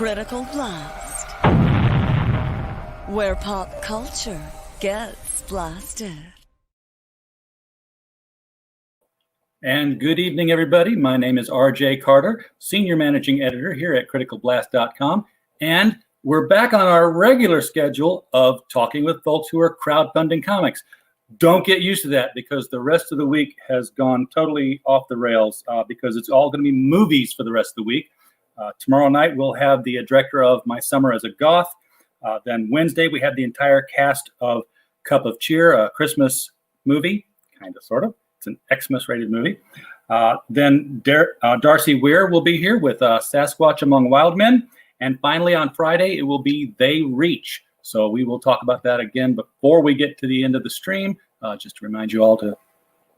Critical Blast, where pop culture gets blasted. And good evening, everybody. My name is RJ Carter, Senior Managing Editor here at criticalblast.com. And we're back on our regular schedule of talking with folks who are crowdfunding comics. Don't get used to that because the rest of the week has gone totally off the rails because it's all going to be movies for the rest of the week. Tomorrow night, we'll have the director of My Summer as a Goth. Then Wednesday, we have the entire cast of Cup of Cheer, a Christmas movie, kind of, sort of. It's an Xmas rated movie. Then Darcy Weir will be here with Sasquatch Among Wild Men. And finally, on Friday, it will be They Reach. So we will talk about that again before we get to the end of the stream. Just to remind you all to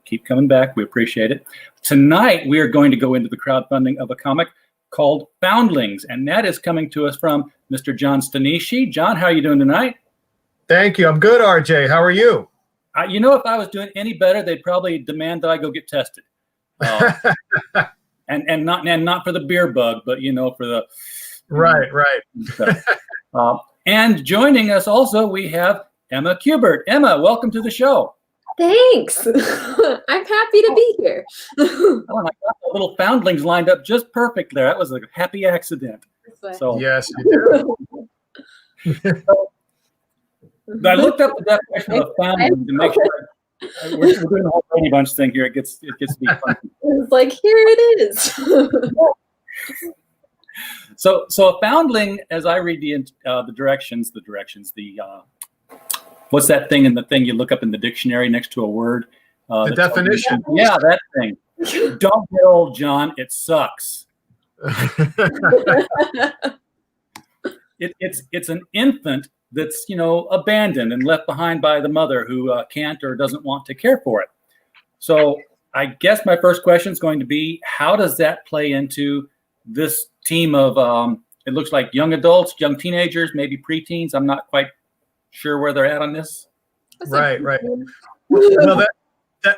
keep coming back. We appreciate it. Tonight, we are going to go into the crowdfunding of a comic called Foundlings. And that is coming to us from Mr. John Stanisci. John, how are you doing tonight? Thank you. I'm good, RJ. How are you? You know, if I was doing any better, they'd probably demand that I go get tested. And not for the beer bug, but, you know, for the... Right. And joining us also, we have Emma Kubert. Emma, welcome to the show. Thanks. I'm happy to be here. Oh, and I got the little Foundlings lined up just perfect there. That was a happy accident. So yes, you do. I looked up the definition of Foundling to make sure we're doing the whole Brady Bunch thing here. It gets to be fun. It's like, here it is. So a foundling, as I read the directions, what's that thing in the thing you look up in the dictionary next to a word? The definition. Yeah, that thing. Don't get old, John. It sucks. It's an infant that's, you know, abandoned and left behind by the mother who can't or doesn't want to care for it. So I guess my first question is going to be, how does that play into this team of, it looks like young adults, young teenagers, maybe preteens? I'm not quite sure where they're at on this. Right. No,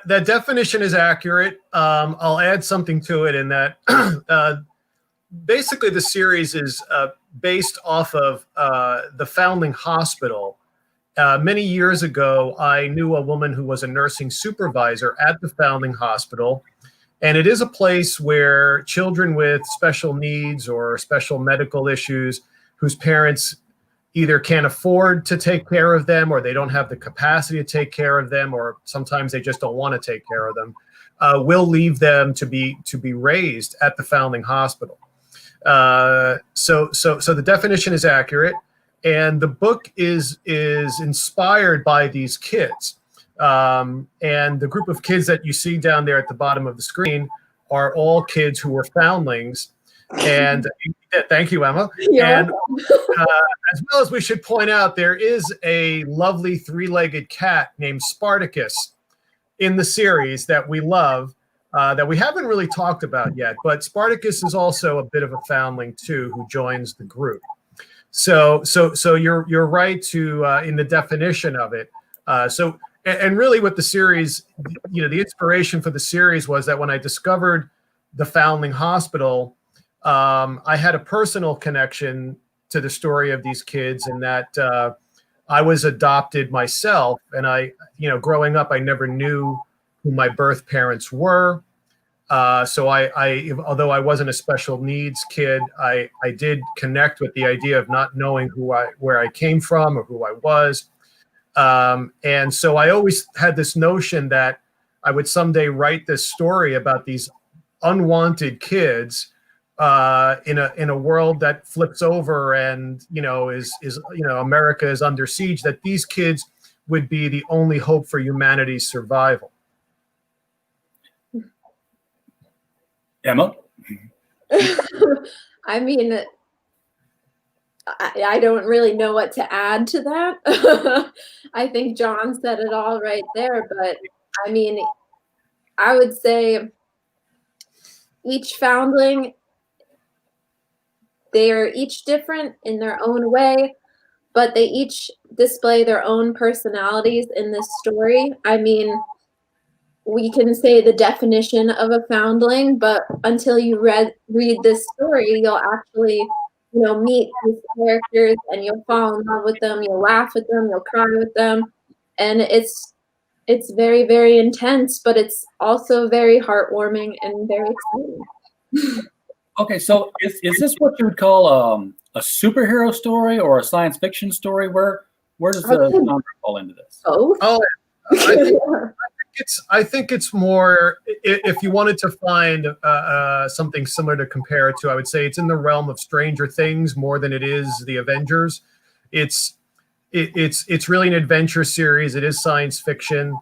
that definition is accurate. I'll add something to it in that basically the series is based off of the Foundling Hospital. Many years ago, I knew a woman who was a nursing supervisor at the Foundling Hospital. And it is a place where children with special needs or special medical issues whose parents either can't afford to take care of them or they don't have the capacity to take care of them, or sometimes they just don't want to take care of them, will leave them to be raised at the Foundling Hospital. So the definition is accurate, and the book is inspired by these kids. And the group of kids that you see down there at the bottom of the screen are all kids who were foundlings. And thank you, Emma. Yeah. And as well as we should point out, there is a lovely three-legged cat named Spartacus in the series that we love, that we haven't really talked about yet. But Spartacus is also a bit of a foundling too, who joins the group. So you're right to in the definition of it. And really what the series, you know, the inspiration for the series was that when I discovered the Foundling Hospital, I had a personal connection to the story of these kids, in that I was adopted myself. And growing up, I never knew who my birth parents were. So although I wasn't a special needs kid, I did connect with the idea of not knowing where I came from or who I was. And so I always had this notion that I would someday write this story about these unwanted kids in a world that flips over and, you know, is America is under siege, that these kids would be the only hope for humanity's survival. Emma? I mean, I don't really know what to add to that. I think John said it all right there, but I mean, I would say each foundling, they are each different in their own way, but they each display their own personalities in this story. I mean, we can say the definition of a foundling, but until you read this story, you'll actually meet these characters and you'll fall in love with them, you'll laugh with them, you'll cry with them. And it's very, very intense, but it's also very heartwarming and very exciting. Okay, so is this what you would call a superhero story or a science fiction story? Where does the genre fall into this? Both. Oh, I think it's more, if you wanted to find something similar to compare it to, I would say it's in the realm of Stranger Things more than it is the Avengers. It's really an adventure series. It is science fiction.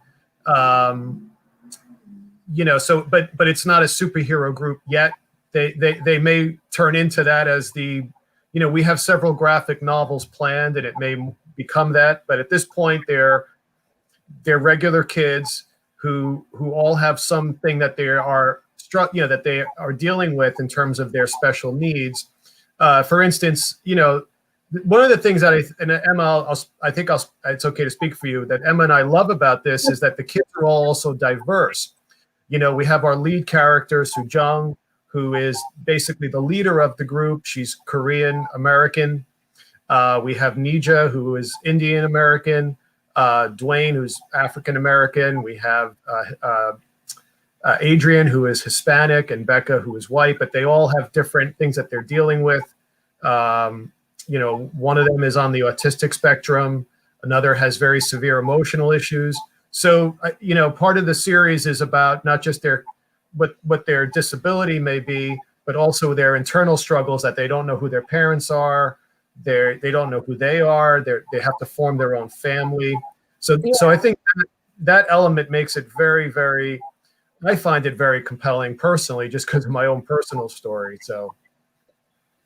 So but it's not a superhero group yet. They may turn into that as we have several graphic novels planned, and it may become that. But at this point, they're regular kids who all have something that they are that they are dealing with in terms of their special needs. For instance, one of the things that Emma, I think it's okay to speak for you, that Emma and I love about this is that the kids are all also diverse. We have our lead character, Sujung, who is basically the leader of the group. She's Korean American. We have Nija, who is Indian American. Dwayne, who's African American. We have Adrian, who is Hispanic, and Becca, who is white. But they all have different things that they're dealing with. One of them is on the autistic spectrum. Another has very severe emotional issues. So, part of the series is about not just what their disability may be, but also their internal struggles, that they don't know who their parents are. They don't know who they are. They have to form their own family. So I think that element makes it very, very, I find it very compelling personally, just because of my own personal story. So,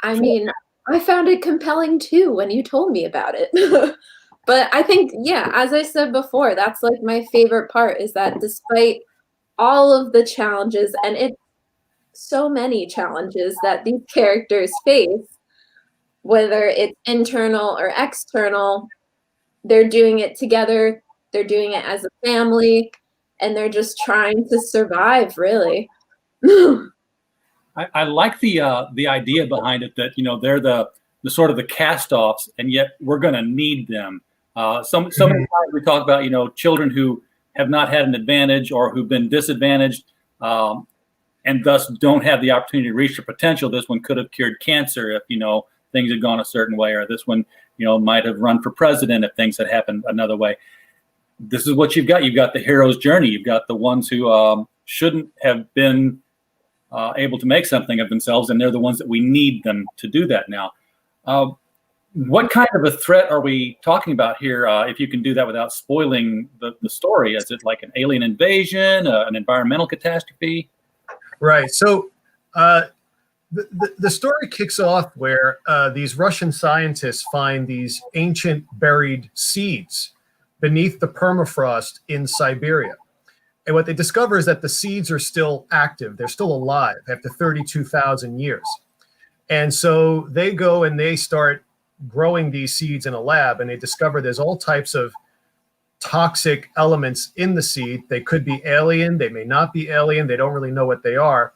I mean, I found it compelling too when you told me about it. But I think, as I said before, that's like my favorite part, is that despite all of the challenges, and it's so many challenges that these characters face, whether it's internal or external, they're doing it together, they're doing it as a family, and they're just trying to survive, really. I like the idea behind it that they're the sort of the cast-offs, and yet we're going to need them. So many times we talk about children who have not had an advantage or who've been disadvantaged, and thus don't have the opportunity to reach their potential. This one could have cured cancer if things had gone a certain way, or this one might have run for president if things had happened another way. This is what you've got. You've got the hero's journey. You've got the ones who shouldn't have been able to make something of themselves, and they're the ones that we need them to do that now. What kind of a threat are we talking about here, if you can do that without spoiling the story? Is it like an alien invasion, an environmental catastrophe? Right. So the story kicks off where these Russian scientists find these ancient buried seeds beneath the permafrost in Siberia. And what they discover is that the seeds are still active. They're still alive after 32,000 years. And so they go and they start growing these seeds in a lab, and they discover there's all types of toxic elements in the seed. They could be alien, they may not be alien, they don't really know what they are.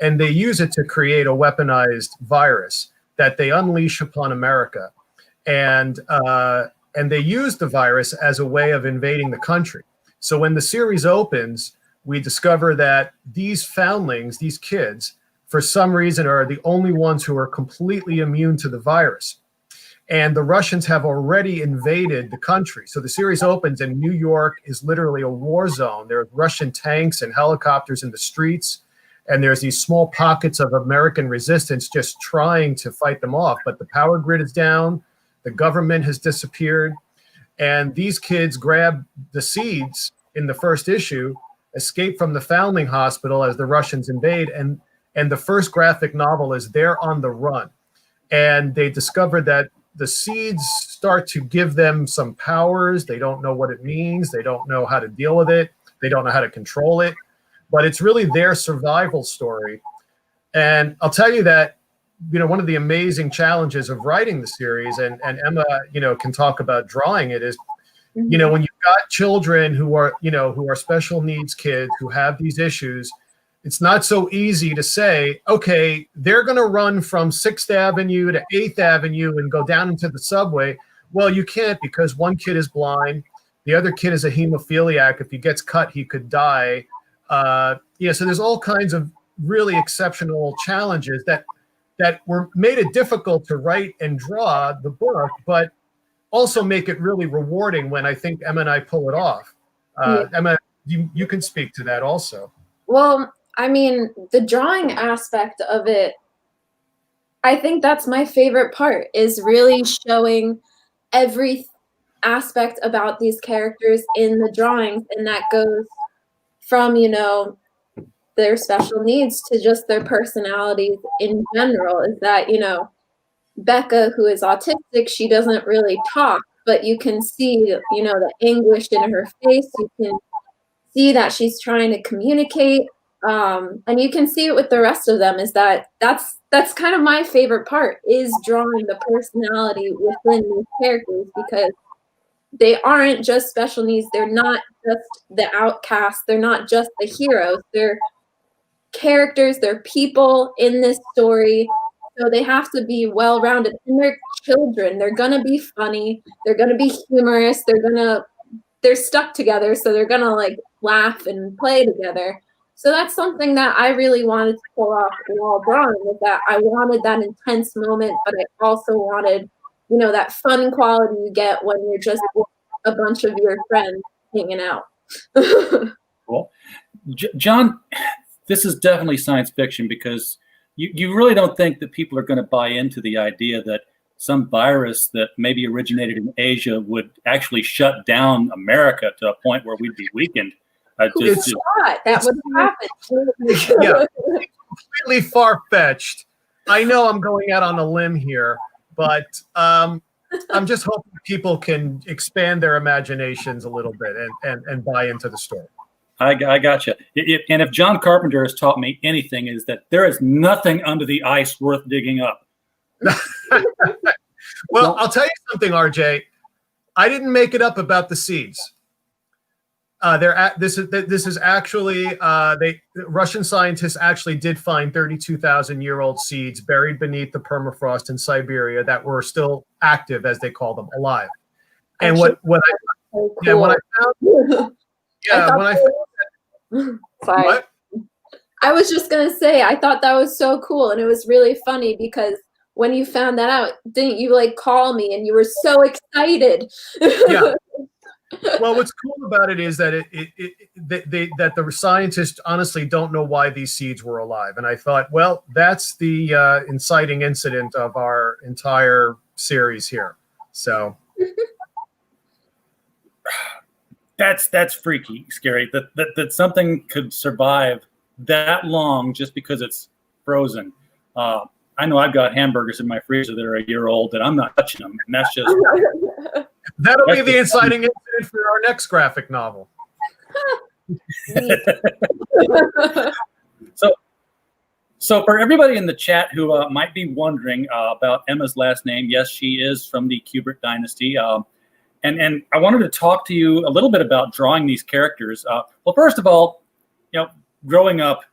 And they use it to create a weaponized virus that they unleash upon America. And they use the virus as a way of invading the country. So when the series opens, we discover that these foundlings, these kids, for some reason are the only ones who are completely immune to the virus. And the Russians have already invaded the country. So the series opens and New York is literally a war zone. There are Russian tanks and helicopters in the streets. And there's these small pockets of American resistance just trying to fight them off. But the power grid is down. The government has disappeared. And these kids grab the seeds in the first issue, escape from the foundling hospital as the Russians invade. And the first graphic novel is they're on the run. And they discover that the seeds start to give them some powers. They don't know what it means. They don't know how to deal with it. They don't know how to control it. But it's really their survival story. And I'll tell you that, one of the amazing challenges of writing the series, and Emma, can talk about drawing it, is, when you've got children who are special needs kids who have these issues, It's not so easy to say, okay, they're going to run from 6th Avenue to 8th Avenue and go down into the subway. Well, you can't, because one kid is blind. The other kid is a hemophiliac. If he gets cut, he could die. So there's all kinds of really exceptional challenges that were made it difficult to write and draw the book, but also make it really rewarding when I think Emma and I pull it off. Emma, you can speak to that also. Well, I mean, the drawing aspect of it, I think that's my favorite part, is really showing every aspect about these characters in the drawings. And that goes from, their special needs to just their personalities in general. Is that, Becca, who is autistic, she doesn't really talk, but you can see, the anguish in her face. You can see that she's trying to communicate. And you can see it with the rest of them, is that's kind of my favorite part, is drawing the personality within these characters, because they aren't just special needs. They're not just the outcasts. They're not just the heroes. They're characters. They're people in this story. So they have to be well-rounded. And they're children. They're going to be funny. They're going to be humorous. They're stuck together. So they're going to laugh and play together. So that's something that I really wanted to pull off while drawing, was that I wanted that intense moment, but I also wanted, that fun quality you get when you're just with a bunch of your friends hanging out. Cool. John, this is definitely science fiction, because you really don't think that people are going to buy into the idea that some virus that maybe originated in Asia would actually shut down America to a point where we'd be weakened. That would happen. Yeah, completely far-fetched. I know I'm going out on a limb here, but I'm just hoping people can expand their imaginations a little bit and buy into the story. I gotcha. And if John Carpenter has taught me anything, is that there is nothing under the ice worth digging up. Well, I'll tell you something, RJ. I didn't make it up about the seeds. This is actually Russian scientists actually did find 32,000-year-old seeds buried beneath the permafrost in Siberia that were still active, as they call them, alive. And when I found sorry. What? I was just gonna say, I thought that was so cool, and it was really funny because when you found that out, didn't you call me and you were so excited? Yeah. Well, what's cool about it is that that the scientists honestly don't know why these seeds were alive, and I thought, well, that's the inciting incident of our entire series here. So that's freaky, scary. That something could survive that long just because it's frozen. I know I've got hamburgers in my freezer that are a year old that I'm not touching them, and that's just. That'll be the inciting incident for our next graphic novel. So for everybody in the chat who might be wondering about Emma's last name, yes, she is from the Kubert dynasty. And I wanted to talk to you a little bit about drawing these characters. Well, first of all, growing up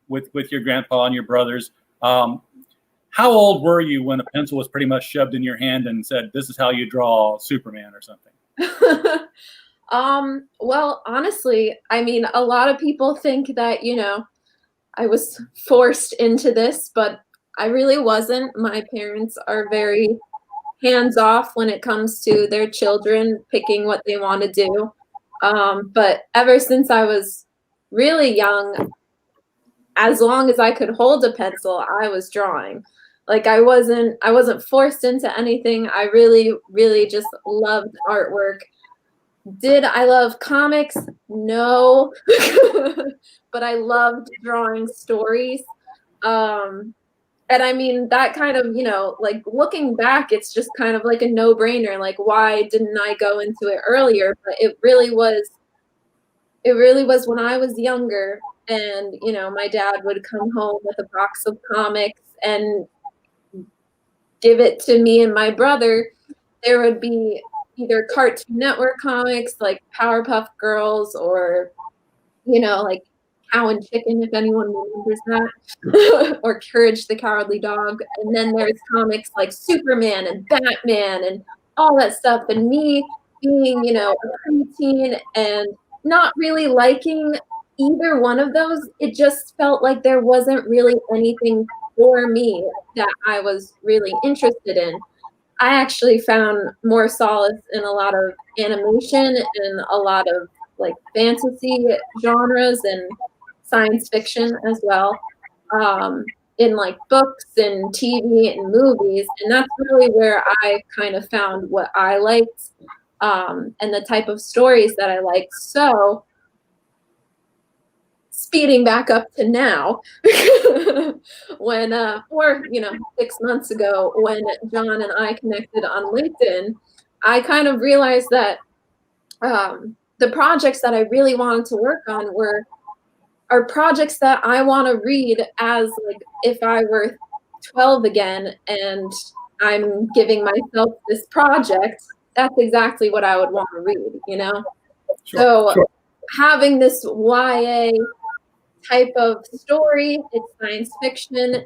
with your grandpa and your brothers, how old were you when a pencil was pretty much shoved in your hand and said, "This is how you draw Superman" or something? Well, honestly, I mean, a lot of people think that, I was forced into this, but I really wasn't. My parents are very hands-off when it comes to their children picking what they want to do. But ever since I was really young, as long as I could hold a pencil, I was drawing. I wasn't forced into anything. I really, really just loved artwork. Did I love comics? No. But I loved drawing stories. And I mean, that kind of, looking back, it's just kind of like a no-brainer. Why didn't I go into it earlier? But it really was when I was younger, and, my dad would come home with a box of comics and give it to me and my brother. There would be either Cartoon Network comics like Powerpuff Girls or, Cow and Chicken, if anyone remembers that, or Courage the Cowardly Dog. And then there's comics like Superman and Batman and all that stuff. And me being, a preteen and not really liking either one of those, it just felt like there wasn't really anything for me that I was really interested in. I actually found more solace in a lot of animation and a lot of like fantasy genres and science fiction as well, in like books and TV and movies. And that's really where I kind of found what I liked, and the type of stories that I liked. So speeding back up to now, when, or, 6 months ago, when John and I connected on LinkedIn, I kind of realized that the projects that I really wanted to work on are projects that I want to read as like if I were 12 again and I'm giving myself this project. That's exactly what I would want to read, Sure. Having this YA type of story, it's science fiction.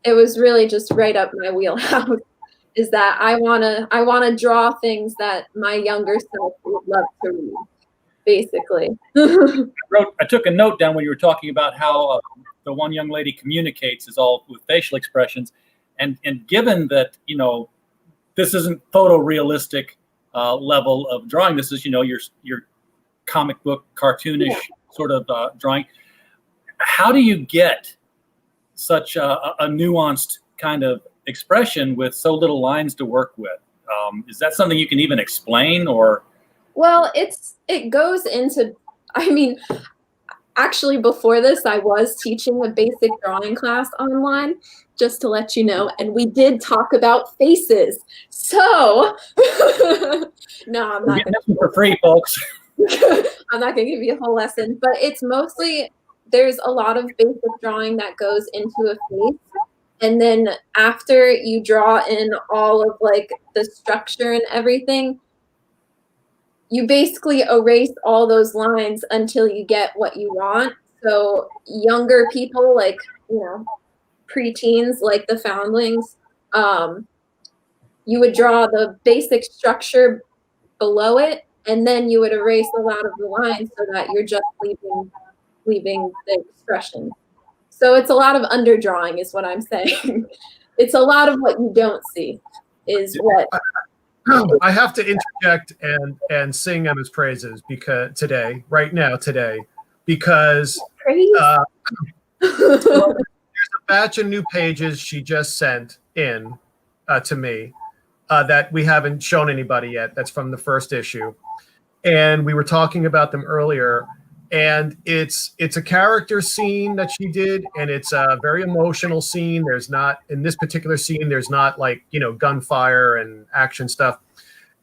It was really just right up my wheelhouse. Is that I wanna draw things that my younger self would love to read, basically. I took a note down when you were talking about how the one young lady communicates is all with facial expressions, and given that this isn't photorealistic level of drawing, this is your comic book cartoonish sort of drawing. How do you get such a nuanced kind of expression with so little lines to work with? Is that something you can even explain, or? Well, it goes into, actually before this, I was teaching a basic drawing class online, just to let you know, and we did talk about faces. So, no, I'm not getting this for free, folks. I'm not gonna give you a whole lesson, but it's mostly, there's a lot of basic drawing that goes into a face. And then after you draw in all of like the structure and everything, you basically erase all those lines until you get what you want. So younger people, like, preteens, like the Foundlings, you would draw the basic structure below it, and then you would erase a lot of the lines so that you're just leaving the expression. So it's a lot of underdrawing is what I'm saying. It's a lot of what you don't see is what. I have to interject and sing Emma's praises right now, because there's a batch of new pages she just sent in to me that we haven't shown anybody yet. That's from the first issue. And we were talking about them earlier. And it's a character scene that she did, and it's a very emotional scene. There's not, in this particular scene, there's not like, gunfire and action stuff.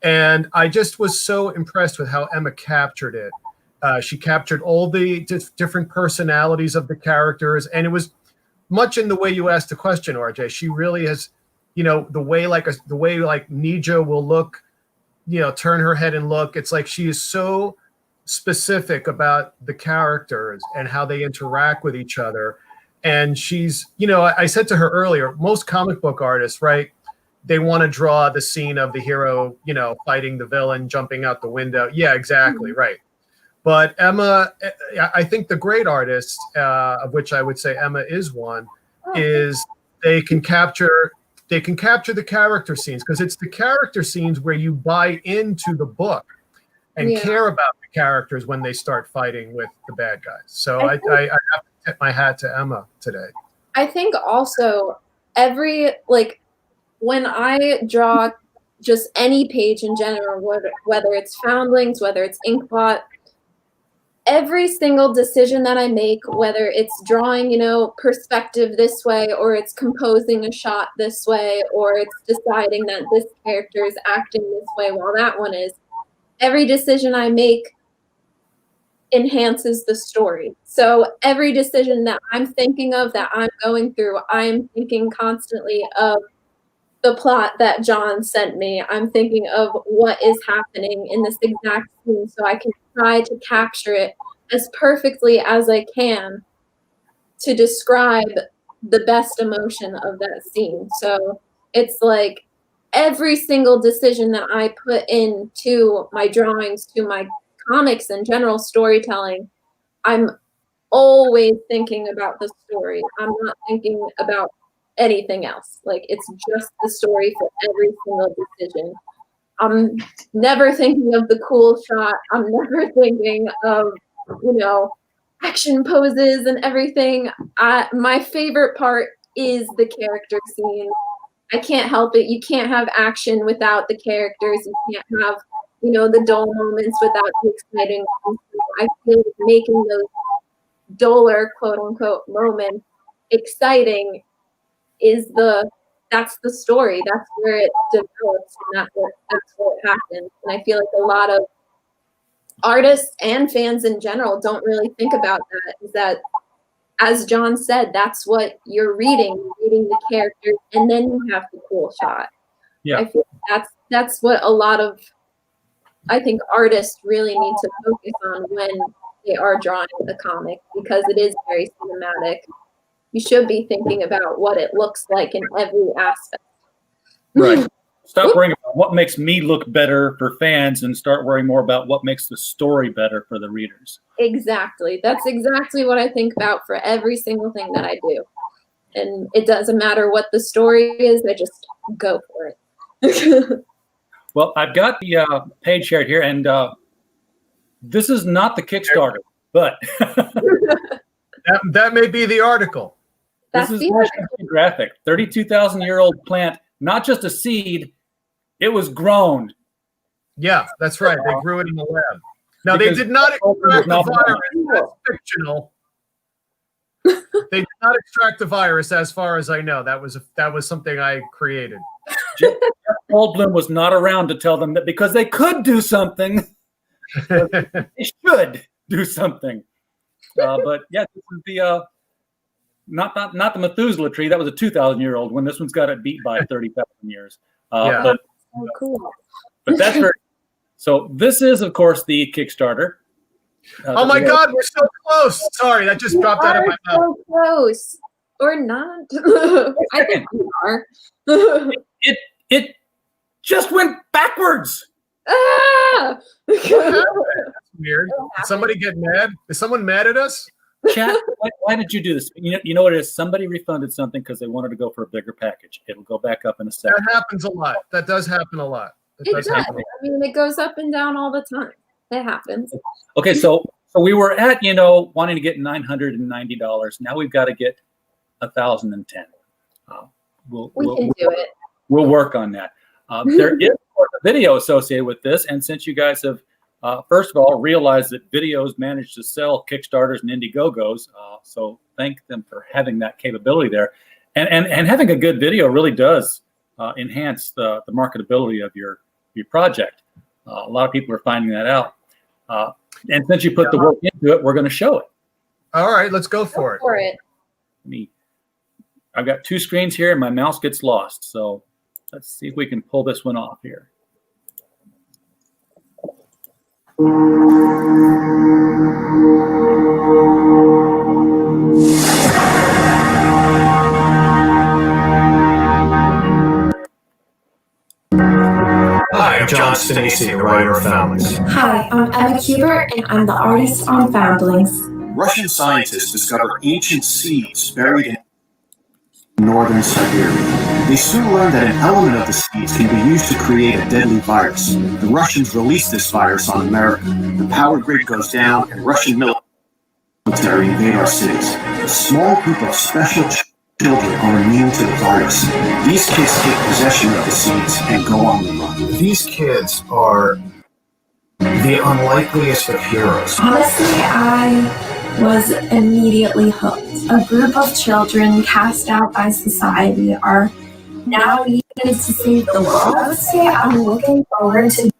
And I just was so impressed with how Emma captured it. She captured all the different personalities of the characters, and it was much in the way you asked the question, RJ. She really has, the way Nija will look, turn her head and look. It's like she is so specific about the characters and how they interact with each other. And she's, I said to her earlier, most comic book artists, right, they want to draw the scene of the hero, fighting the villain, jumping out the window. Yeah, exactly, right. But Emma, I think the great artists, of which I would say Emma is one, is they can capture the character scenes, because it's the character scenes where you buy into the book and care about the characters when they start fighting with the bad guys. So I have to tip my hat to Emma today. I think also when I draw just any page in general, whether it's Foundlings, whether it's Inkbot, every single decision that I make, whether it's drawing, perspective this way, or it's composing a shot this way, or it's deciding that this character is acting this way while that one is, every decision I make enhances the story. So every decision that I'm thinking of, that I'm going through, I'm thinking constantly of the plot that John sent me. I'm thinking of what is happening in this exact scene, so I can try to capture it as perfectly as I can to describe the best emotion of that scene. So it's like every single decision that I put into my drawings, to my comics and general storytelling, I'm always thinking about the story. I'm not thinking about anything else. Like, it's just the story for every single decision. I'm never thinking of the cool shot. I'm never thinking of, action poses and everything. My favorite part is the character scene. I can't help it. You can't have action without the characters. You can't have, the dull moments without the exciting ones. I feel like making those duller, quote unquote, moments exciting that's the story. That's where it develops, and that's where it happens. And I feel like a lot of artists and fans in general don't really think about that, is that, as John said, that's what you're reading the characters, and then you have the cool shot. Yeah. I feel that's what a lot of, I think, artists really need to focus on when they are drawing a comic, because it is very cinematic. You should be thinking about what it looks like in every aspect. Right. Stop worrying about what makes me look better for fans and start worrying more about what makes the story better for the readers. Exactly. That's exactly what I think about for every single thing that I do. And it doesn't matter what the story is, I just go for it. Well, I've got the page shared here, and this is not the Kickstarter, but that may be the article. That's this is the National Geographic. 32,000-year-old plant, not just a seed, it was grown. Yeah, that's right. They grew it in the lab. Now, they did not extract the virus. That's fictional. They did not extract the virus, as far as I know. That was something I created. Jeff Goldblum was not around to tell them that, because they could do something. They should do something. But yeah, this is the not the Methuselah tree. That was a 2,000-year-old one. This one's got it beat by 30,000 years. Yeah. But so cool. But that's very. So this is, of course, the Kickstarter. Oh my God, we're so close! Sorry, that just dropped out of my mouth. So close, or not? I think we are. It just went backwards. Ah! That's weird. Did somebody get mad? Is someone mad at us? Chat, why did you do this? You know what it is? Somebody refunded something because they wanted to go for a bigger package. It'll go back up in a second. That happens a lot. That does happen a lot. It does. I mean, it goes up and down all the time. It happens. Okay, so we were at, wanting to get $990. Now we've got to get 1,010. We can do it. We'll work on that. There is a video associated with this, and since you guys have, first of all, realized that videos manage to sell Kickstarters and Indiegogos, so thank them for having that capability there, and having a good video really does enhance the marketability of your project. A lot of people are finding that out, and since you put the work into it, we're going to show it. All right, let's go for it. I've got two screens here, and my mouse gets lost, so let's see if we can pull this one off here. Hi, I'm John Stanisci, the writer of Foundlings. Hi, I'm Emma Kubert, and I'm the artist on Foundlings. Russian scientists discover ancient seeds buried in northern Siberia. They soon learn that an element of the seeds can be used to create a deadly virus. The Russians release this virus on America. The power grid goes down, and Russian military invade our cities. A small group of special children are immune to the virus. These kids take possession of the seeds and go on the run. These kids are the unlikeliest of heroes. Honestly, I was immediately hooked. A group of children cast out by society are now used to save the world. I would say I'm looking forward to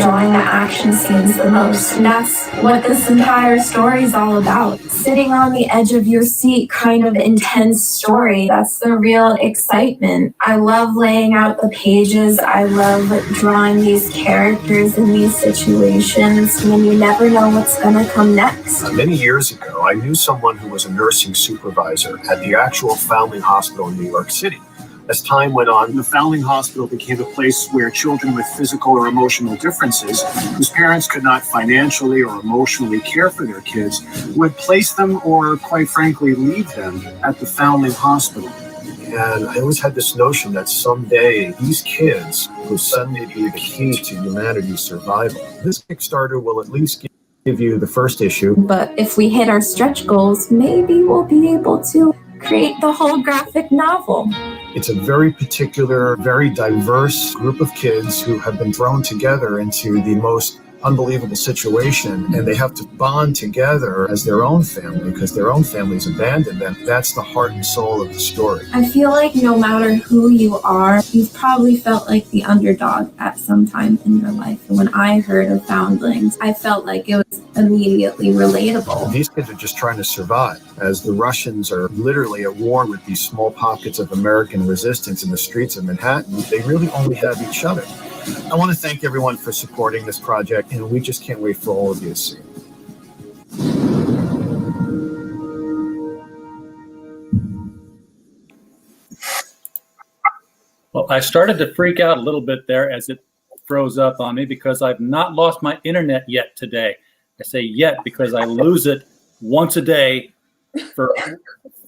enjoying the action scenes the most. And that's what this entire story is all about. Sitting on the edge of your seat, kind of intense story. That's the real excitement. I love laying out the pages. I love drawing these characters in these situations when you never know what's going to come next. Many years ago, I knew someone who was a nursing supervisor at the actual Foundling Hospital in New York City. As time went on, the Foundling Hospital became a place where children with physical or emotional differences, whose parents could not financially or emotionally care for their kids, would place them or, quite frankly, leave them at the Foundling Hospital. And I always had this notion that someday these kids will suddenly be the key to humanity's survival. This Kickstarter will at least give you the first issue. But if we hit our stretch goals, maybe we'll be able to create the whole graphic novel. It's a very particular, very diverse group of kids who have been thrown together into the most unbelievable situation, and they have to bond together as their own family because their own families abandoned them. That's the heart and soul of the story. I feel like no matter who you are, you've probably felt like the underdog at some time in your life. And when I heard of Foundlings, I felt like it was immediately relatable. These kids are just trying to survive as the Russians are literally at war with these small pockets of American resistance in the streets of Manhattan. They really only have each other. I want to thank everyone for supporting this project, and we just can't wait for all of you to see it. Well, I started to freak out a little bit there as it froze up on me because I've not lost my internet yet today. I say yet because I lose it once a day for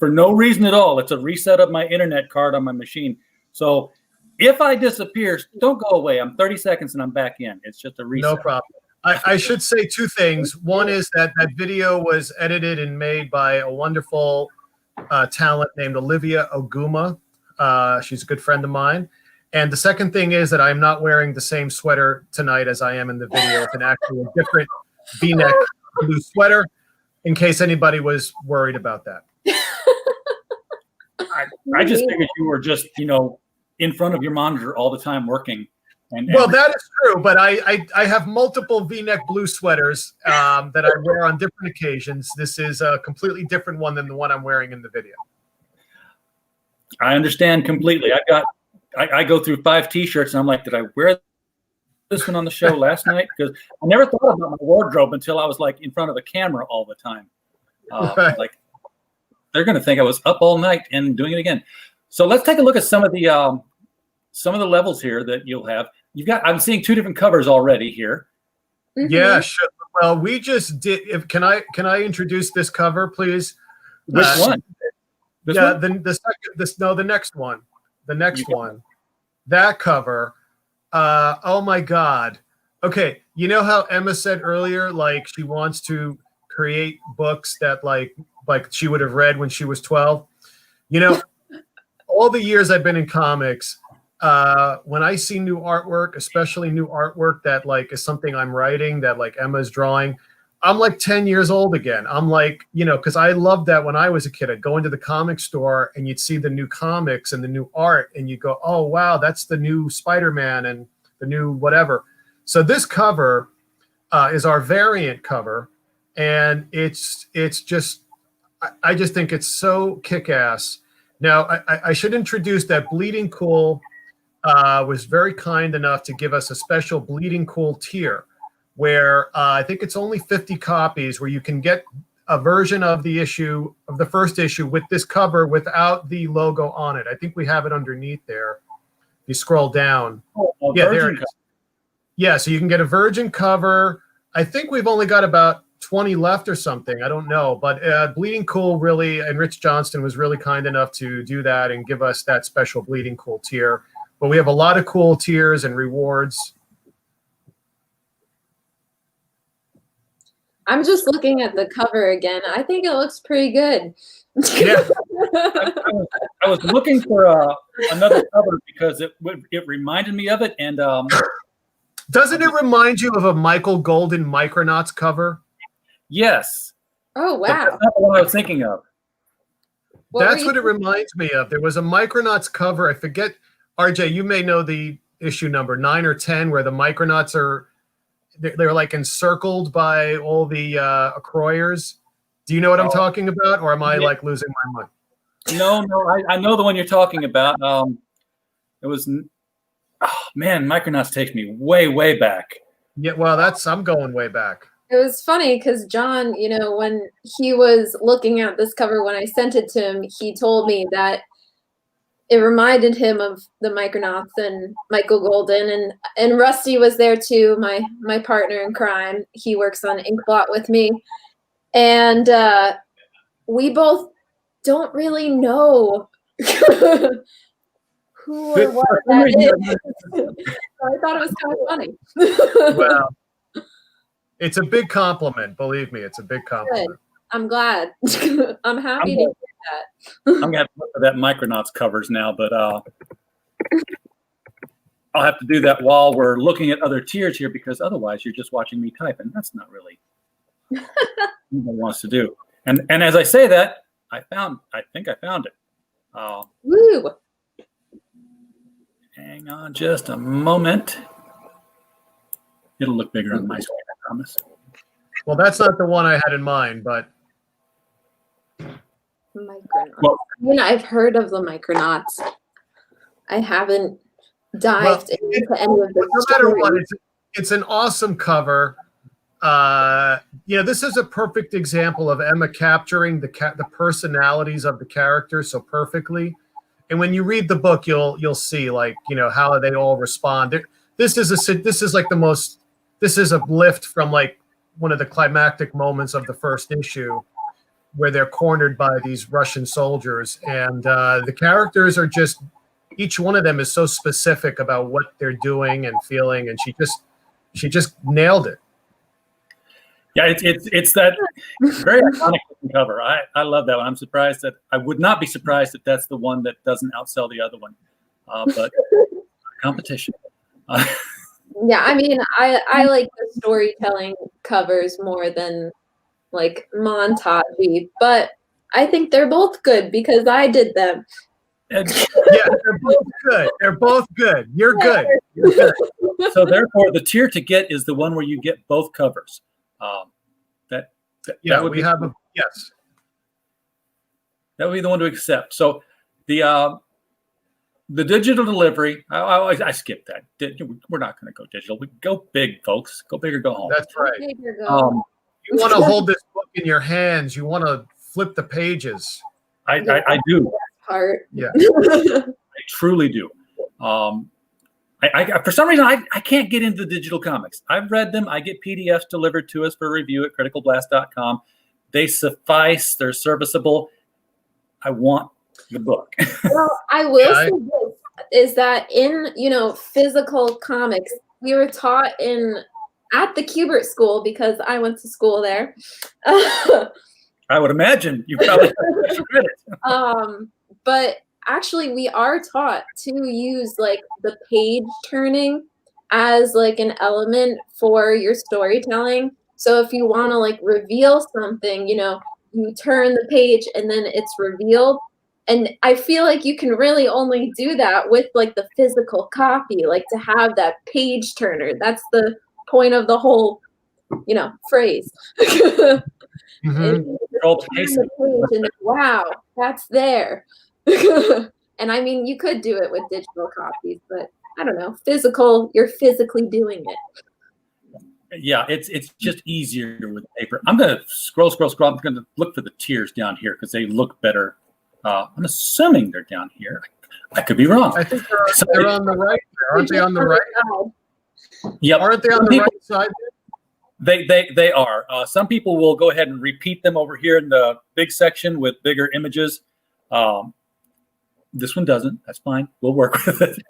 no reason at all. It's a reset of my internet card on my machine. So if I disappear, don't go away. I'm 30 seconds and I'm back in. It's just a reset. No problem. I should say two things. One is that video was edited and made by a wonderful talent named Olivia Oguma. She's a good friend of mine. And the second thing is that I'm not wearing the same sweater tonight as I am in the video. It's an actually different V-neck blue sweater, in case anybody was worried about that. I just figured you were just, in front of your monitor all the time working. Well, that is true, but I have multiple V-neck blue sweaters that I wear on different occasions. This is a completely different one than the one I'm wearing in the video. I understand completely. I go through 5 T-shirts and I'm like, did I wear this one on the show last night? Because I never thought about my wardrobe until I was like in front of a camera all the time. Right. Like they're going to think I was up all night and doing it again. So let's take a look at some of the levels here that you'll have. I'm seeing 2 different covers already here. Mm-hmm. Yeah, sure. Well, we just did. Can I introduce this cover, please? Which one? This one? The next one. The next one. That cover. Oh my God. Okay, you know how Emma said earlier, like she wants to create books that like she would have read when she was 12. All the years I've been in comics, when I see new artwork, especially new artwork that like is something I'm writing that like Emma's drawing, I'm like 10 years old again. I'm like, because I loved that when I was a kid. I'd go into the comic store and you'd see the new comics and the new art and you go, oh, wow, that's the new Spider-Man and the new whatever. So this cover is our variant cover. And it's just, I just think it's so kick-ass. Now, I should introduce that Bleeding Cool was very kind enough to give us a special Bleeding Cool tier where I think it's only 50 copies where you can get a version of the first issue with this cover without the logo on it. I think we have it underneath there. You scroll down. Yeah, there it is. Yeah, so you can get a virgin cover. I think we've only got about 20 left or something. I don't know. But Bleeding Cool really, and Rich Johnston was really kind enough to do that and give us that special Bleeding Cool tier. But we have a lot of cool tiers and rewards. I'm just looking at the cover again. I think it looks pretty good. Yeah. I was looking for another cover because it reminded me of it. And doesn't it remind you of a Michael Golden Micronauts cover? Yes. Oh, wow. That's not the one I was thinking of. That's what it reminds me of. There was a Micronauts cover. I forget. RJ, you may know the issue number 9 or 10 where the Micronauts are they're like encircled by all the Croyers. Do you know what I'm talking about, or am I like losing my mind? No, I know the one you're talking about. It was, Micronauts takes me way, way back. Yeah, well, I'm going way back. It was funny because John, when he was looking at this cover, when I sent it to him, he told me that it reminded him of the Micronauts and Michael Golden, and Rusty was there too, my partner in crime. He works on Inkblot with me, and we both don't really know who or what that is. So I thought it was kind of funny. Well, it's a big compliment. Believe me, it's a big compliment. Good. I'm glad. I'm happy to hear that. I'm gonna have to look for that Micronauts covers now, but I'll have to do that while we're looking at other tiers here, because otherwise you're just watching me type, and that's not really what nobody wants to do. And as I say that, I think I found it. Woo! Hang on just a moment. It'll look bigger on my screen, I promise. Well, that's not the one I had in mind, but Micronauts. Well, I've heard of the Micronauts. I haven't dived into any of the no matter what, it's an awesome cover. This is a perfect example of Emma capturing the personalities of the characters so perfectly. And when you read the book, you'll see how they all respond. This is a lift from like one of the climactic moments of the first issue, where they're cornered by these Russian soldiers, and the characters are just, each one of them is so specific about what they're doing and feeling, and she just nailed it. Yeah, it's that very iconic cover. I love that one. I'm surprised that I would not be surprised if that's the one that doesn't outsell the other one. But competition. Yeah, I mean, I like the storytelling covers more than like montage-y, but I think they're both good because I did them. Yeah, they're both good. They're both good. You're good. You're good. So therefore, the tier to get is the one where you get both covers. Yeah, that would we have a yes. That would be the one to accept. So the digital delivery, I skipped that. We're not going to go digital. We go big, folks. Go big or go home. That's right. Bigger You go. want to hold this book in your hands. You want to flip the pages. I do. Part. Yeah. I truly do. I for some reason I can't get into the digital comics. I've read them. I get PDFs delivered to us for review at criticalblast.com. They suffice. They're serviceable. I want the book. Well, I will say this, is that in physical comics, we were taught at the Kubert school, because I went to school there. I would imagine you probably read it. But actually, we are taught to use like the page turning as like an element for your storytelling. So if you want to like reveal something, you turn the page and then it's revealed. And I feel like you can really only do that with like the physical copy, like to have that page turner. That's the point of the whole, phrase. Mm-hmm. And wow, that's there. And I mean, you could do it with digital copies, but I don't know, you're physically doing it. Yeah, it's just easier with paper. I'm going to scroll. I'm going to look for the tiers down here because they look better. I'm assuming they're down here. I could be wrong. I think they're on the right there. Aren't they on the right? Yep. Aren't they on the right side? They are. Some people will go ahead and repeat them over here in the big section with bigger images. This one doesn't. That's fine. We'll work with it.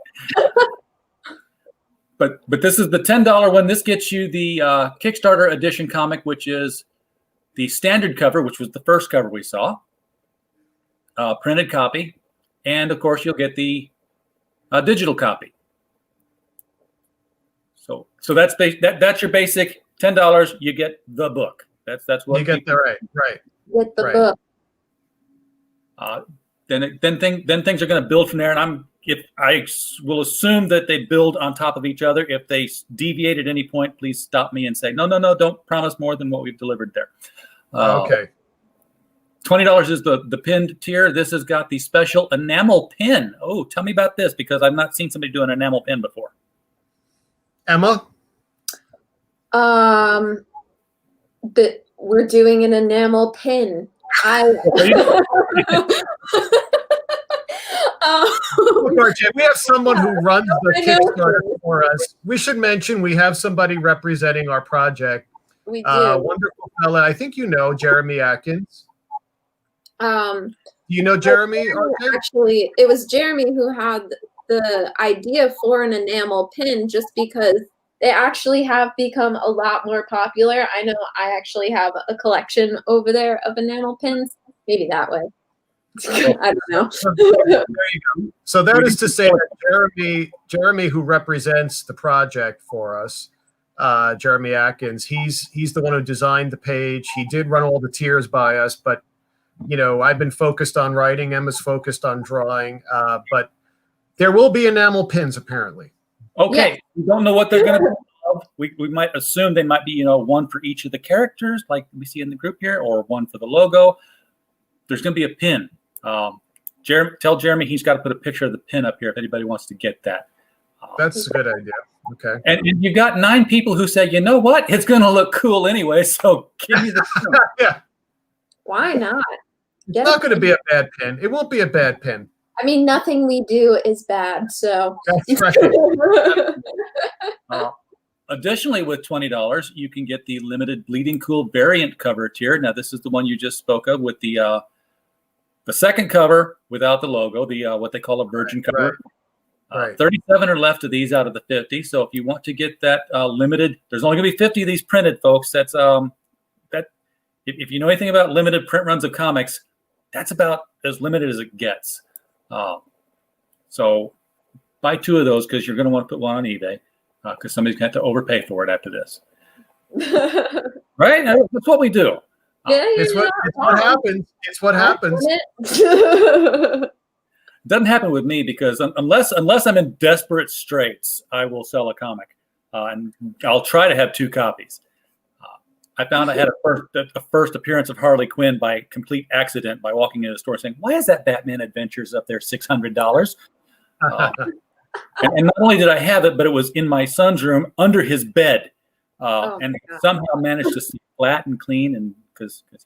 But this is the $10 one. This gets you the Kickstarter edition comic, which is the standard cover, which was the first cover we saw, printed copy, and of course you'll get the digital copy. So that's your basic $10. You get the book. That's what you get. Right. Get the book. Then things are going to build from there, and I'm if will assume that they build on top of each other. If they deviate at any point, please stop me and say, no, don't promise more than what we've delivered there. Okay. $20 is the pinned tier. This has got the special enamel pin. Oh, tell me about this, because I've not seen somebody do an enamel pin before. Emma? We're doing an enamel pin. We have someone who runs the Kickstarter for us. We should mention we have somebody representing our project. We do. Wonderful fella. I think you know Jeremy Atkins. Do you know Jeremy? Actually, it was Jeremy who had the idea for an enamel pin, just because they actually have become a lot more popular. I know I actually have a collection over there of enamel pins. Maybe that way. I don't know. There you go. So that is to say that Jeremy, who represents the project for us, Jeremy Atkins, he's the one who designed the page. He did run all the tiers by us, but I've been focused on writing. Emma's focused on drawing, but there will be enamel pins apparently. Okay, yeah. We don't know what they're going to be. We might assume they might be, one for each of the characters, like we see in the group here, or one for the logo. There's going to be a pin. Tell Jeremy he's got to put a picture of the pin up here if anybody wants to get that. That's a good idea. Okay. And you got 9 people who say, you know what? It's going to look cool anyway, so give me the pin. Yeah. Why not? It's not going to be a bad pin. It won't be a bad pin. I mean, nothing we do is bad, so. That's right. Additionally, with $20, you can get the limited Bleeding Cool variant cover tier. Now, this is the one you just spoke of with the second cover without the logo, the what they call a virgin cover. Right. 37 are left of these out of the 50. So if you want to get that limited, there's only going to be 50 of these printed, folks. That's if you know anything about limited print runs of comics, that's about as limited as it gets. So buy 2 of those, because you're going to want to put one on eBay, because somebody's going to have to overpay for it after this. Right? That's what we do. It's what happens. It's what happens. It doesn't happen with me, because unless I'm in desperate straits, I will sell a comic, and I'll try to have 2 copies. I found I had a first appearance of Harley Quinn by complete accident, by walking into the store saying, "Why is that Batman Adventures up there $600?" And not only did I have it, but it was in my son's room under his bed, and somehow managed to see flat and clean, and because I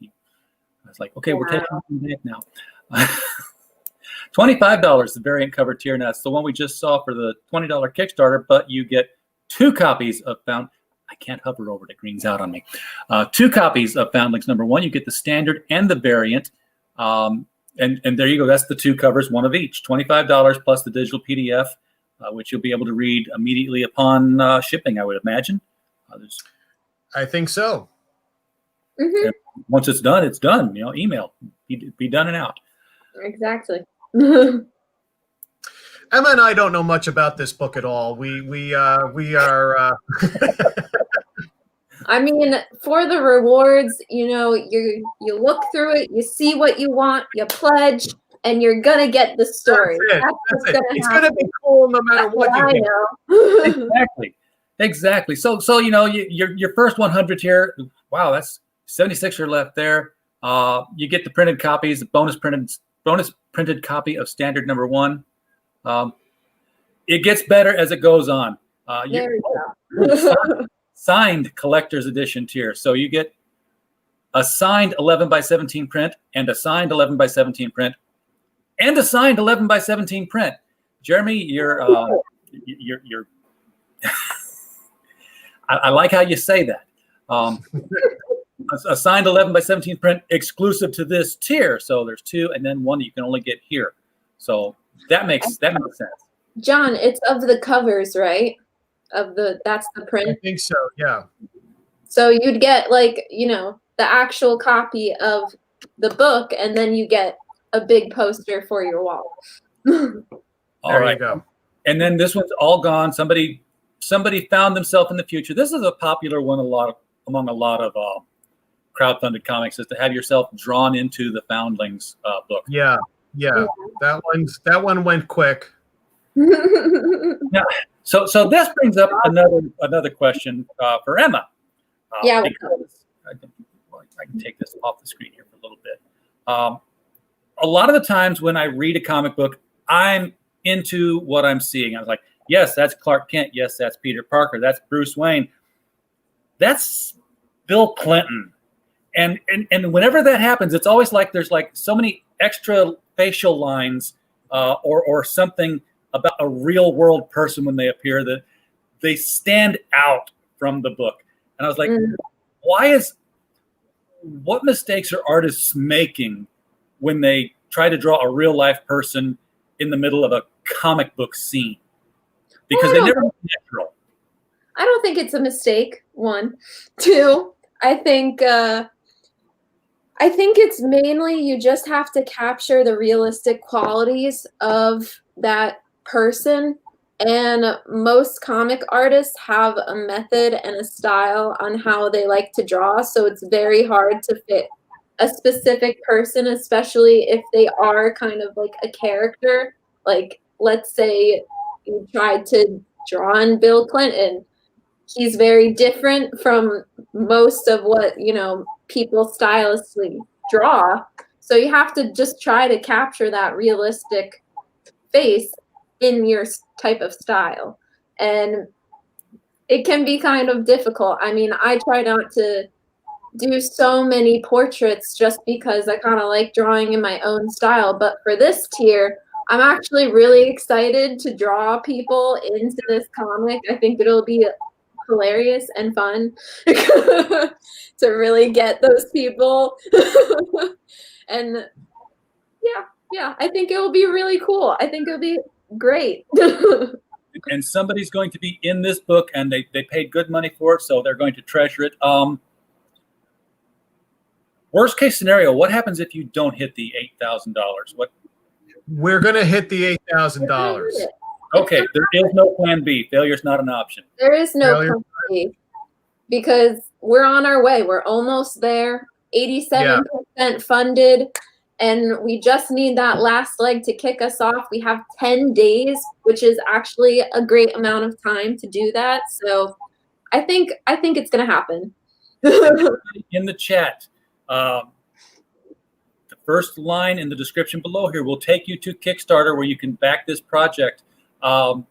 was like, okay, we're taking it back now. $25, the variant cover tier. Now, it's the one we just saw for the $20 Kickstarter, but you get 2 copies of I can't hover over it. It greens out on me. 2 copies of Foundlings #1. You get the standard and the variant. And there you go. That's the 2 covers, 1 of each. $25 plus the digital PDF, which you'll be able to read immediately upon shipping, I would imagine. I think so. Mm-hmm. Once it's done, it's done. Email. Be done and out. Exactly. Emma and I don't know much about this book at all. We are. I mean, for the rewards, you look through it, you see what you want, you pledge, and you're gonna get the story. That's it. It's gonna be cool no matter what you do. Exactly. So your first 100 here. Wow, that's 76 are left there. You get the printed copies, bonus printed copy of standard #1. It gets better as it goes on. There we go. Signed collector's edition tier. So you get a signed 11x17 print, and a signed 11x17 print, and a signed 11x17 print. Jeremy, you're I like how you say that. A signed 11x17 print exclusive to this tier. So there's 2, and then 1 that you can only get here. So that makes sense. John, it's of the covers, right? That's the print. I think so. Yeah. So you'd get the actual copy of the book, and then you get a big poster for your wall. There you go. And then this one's all gone. Somebody found themselves in the future. This is a popular one among a lot of crowdfunded comics, is to have yourself drawn into the Foundlings book. Yeah. That one went quick. Now, so this brings up another question for Emma. Yeah. Because I can take this off the screen here for a little bit. A lot of the times when I read a comic book, I'm into what I'm seeing. I was like, yes, that's Clark Kent. Yes, that's Peter Parker. That's Bruce Wayne. That's Bill Clinton. And whenever that happens, it's always like there's like so many extra facial lines or something about a real world person when they appear that they stand out from the book. And I was like, what mistakes are artists making when they try to draw a real life person in the middle of a comic book scene? Because they never look natural. I don't think it's a mistake. One, two. I think it's mainly you just have to capture the realistic qualities of that person. And most comic artists have a method and a style on how they like to draw. So it's very hard to fit a specific person, especially if they are kind of like a character. Like, let's say you tried to draw on Bill Clinton. He's very different from most of what, people stylistically draw. So you have to just try to capture that realistic face in your type of style. And it can be kind of difficult. I mean, I try not to do so many portraits just because I kind of like drawing in my own style. But for this tier, I'm actually really excited to draw people into this comic. I think it'll be hilarious and fun to really get those people. And yeah, I think it will be really cool. I think it'll be great. And somebody's going to be in this book, and they paid good money for it, so they're going to treasure it. Worst case scenario, what happens if you don't hit the $8,000? We're going to hit the $8,000. Okay, there is no plan B. Failure's not an option. There is no plan B because we're on our way. We're almost there. 87% funded. And we just need that last leg to kick us off. We have 10 days, which is actually a great amount of time to do that. So I think it's going to happen. In the chat, the first line in the description below here will take you to Kickstarter where you can back this project. And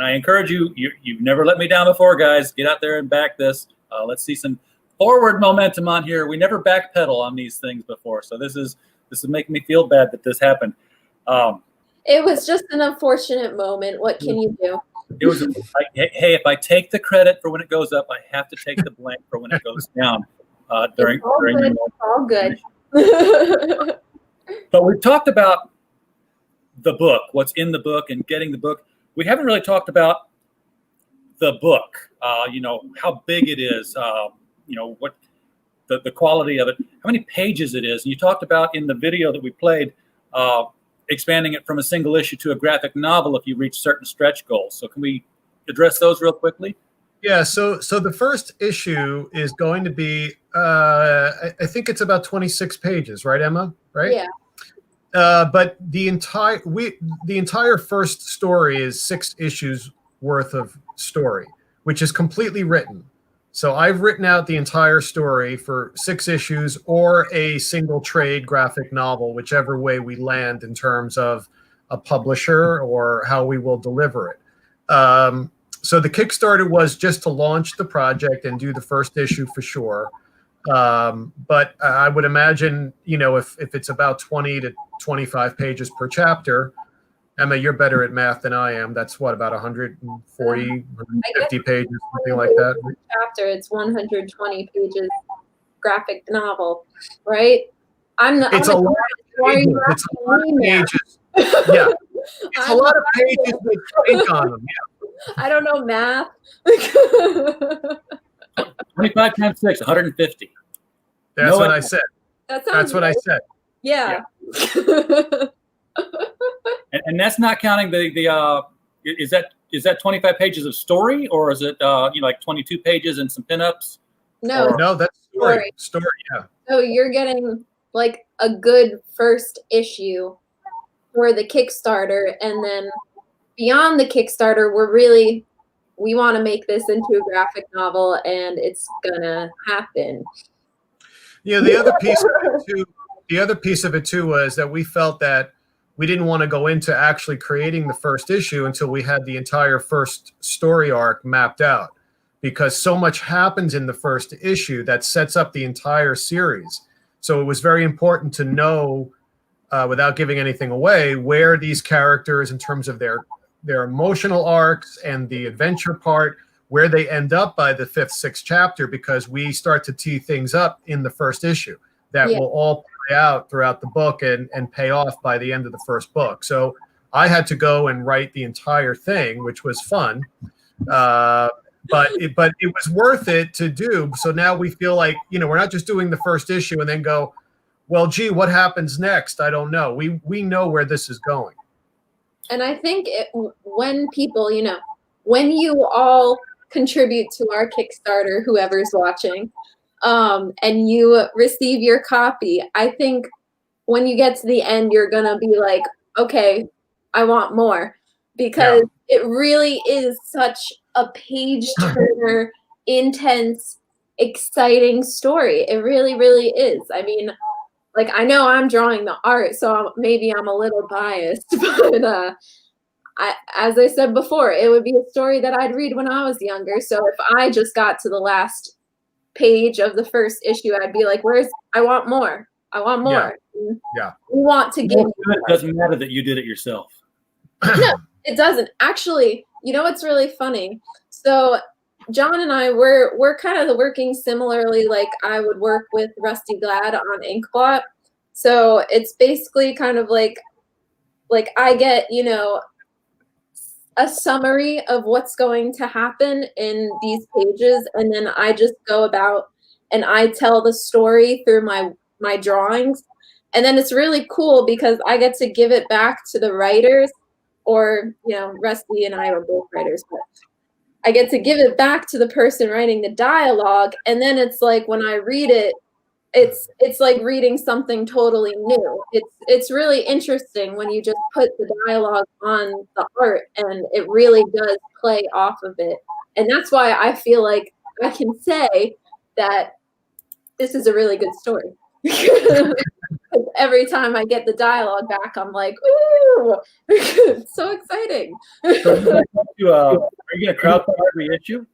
I encourage you've never let me down before, guys. Get out there and back this. Let's see some forward momentum on here. We never backpedal on these things before. So this is making me feel bad that this happened. It was just an unfortunate moment. What can you do? It was like, hey, if I take the credit for when it goes up, I have to take the blame for when it goes down. During it's all good. But we've talked about the book, what's in the book, and getting the book. We haven't really talked about the book. How big it is. What the quality of it, how many pages it is. And you talked about in the video that we played, expanding it from a single issue to a graphic novel if you reach certain stretch goals. So can we address those real quickly? Yeah, so the first issue is going to be, I think it's about 26 pages, right, Emma? Right? Yeah. But the entire first story is 6 issues worth of story, which is completely written. So I've written out the entire story for 6 issues or a single trade graphic novel, whichever way we land in terms of a publisher or how we will deliver it. So the Kickstarter was just to launch the project and do the first issue for sure. But I would imagine, if it's about 20 to 25 pages per chapter, Emma, you're better at math than I am. That's what, about 140, 150 pages, something like that. Chapter, it's 120 pages graphic novel, right? It's a lot of pages. It's a lot of pages. Yeah. It's a lot of pages with ink on them. Yeah. I don't know math. 25 times 6, 150. That's what I said. That's what I said. Yeah. And that's not counting the is that 25 pages of story, or is it like 22 pages and some pinups? No, that's story. Story, yeah. So you're getting like a good first issue for the Kickstarter, and then beyond the Kickstarter, we want to make this into a graphic novel, and it's gonna happen. Yeah, the other piece of it too was that we felt that we didn't want to go into actually creating the first issue until we had the entire first story arc mapped out, because so much happens in the first issue that sets up the entire series. So it was very important to know, without giving anything away, where these characters, in terms of their emotional arcs and the adventure part, where they end up by the 5th, 6th chapter, because we start to tee things up in the first issue that will all play out throughout the book and pay off by the end of the first book. So I had to go and write the entire thing, which was fun. But it was worth it to do. So now we feel like, we're not just doing the first issue and then go, well, gee, what happens next? I don't know. We know where this is going. And I think when people, when you all contribute to our Kickstarter, whoever's watching, and you receive your copy, I think when you get to the end, you're going to be like, okay, I want more, because it really is such a page turner, intense, exciting story. It really, really is. I mean, like, I know I'm drawing the art, so maybe I'm a little biased, but as I said before, it would be a story that I'd read when I was younger. So if I just got to the last page of the first issue, I'd be like, I want more. I want more. Yeah. We want to give. It doesn't matter that you did it yourself. No, it doesn't. Actually, what's really funny? So John and I, we're kind of working similarly. Like, I would work with Rusty Glad on Inkblot. So it's basically kind of like I get, a summary of what's going to happen in these pages, and then I just go about and I tell the story through my drawings. And then it's really cool because I get to give it back to the writers, or, Rusty and I are both writers, but I get to give it back to the person writing the dialogue. And then it's like, when I read it, it's like reading something totally new. It's really interesting when you just put the dialogue on the art, and it really does play off of it. And that's why I feel like I can say that this is a really good story. Every time I get the dialogue back, I'm like, ooh, it's so exciting. So are you going to crowdfund every issue?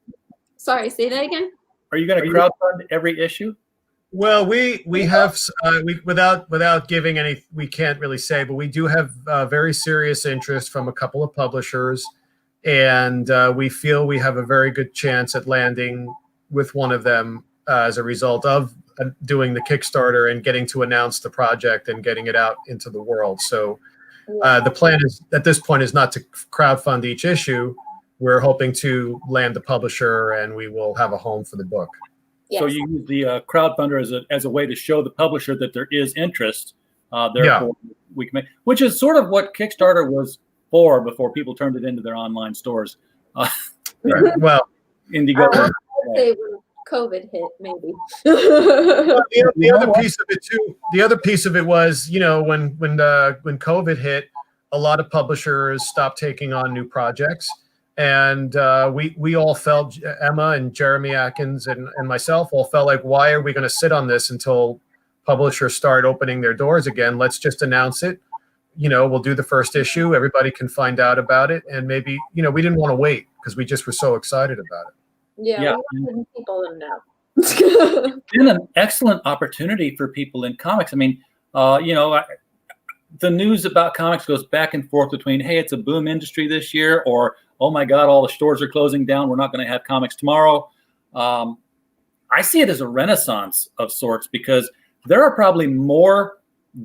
Sorry, say that again? Are you going to crowdfund every issue? Well, we have without giving any, we can't really say, but we do have very serious interest from a couple of publishers, and we feel we have a very good chance at landing with one of them as a result of doing the Kickstarter and getting to announce the project and getting it out into the world. So the plan is, at this point, is not to crowdfund each issue. We're hoping to land the publisher, and we will have a home for the book. Yes. So you use the crowdfunder as a way to show the publisher that there is interest. Therefore, we can make, which is sort of what Kickstarter was for before people turned it into their online stores. Right. Well, Indiegogo. I would say when COVID hit, maybe. The other piece of it too. The other piece of it was, when COVID hit, a lot of publishers stopped taking on new projects. And we all felt, Emma and Jeremy Atkins and myself all felt like, why are we going to sit on this until publishers start opening their doors again? Let's just announce it. We'll do the first issue. Everybody can find out about it. And maybe, we didn't want to wait because we just were so excited about it. Yeah. We wanted people to know. It's been an excellent opportunity for people in comics. I mean, the news about comics goes back and forth between, hey, it's a boom industry this year, or, oh my God, all the stores are closing down, we're not going to have comics tomorrow. I see it as a renaissance of sorts, because there are probably more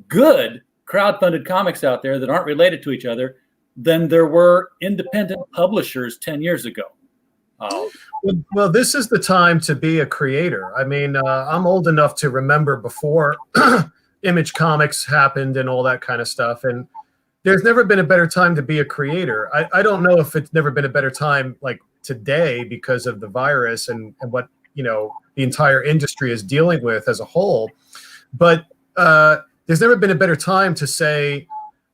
good crowdfunded comics out there that aren't related to each other than there were independent publishers 10 years ago. Well, this is the time to be a creator. I mean, I'm old enough to remember before Image Comics happened and all that kind of stuff. And there's never been a better time to be a creator. I don't know if it's never been a better time like today because of the virus and what, the entire industry is dealing with as a whole. But there's never been a better time to say,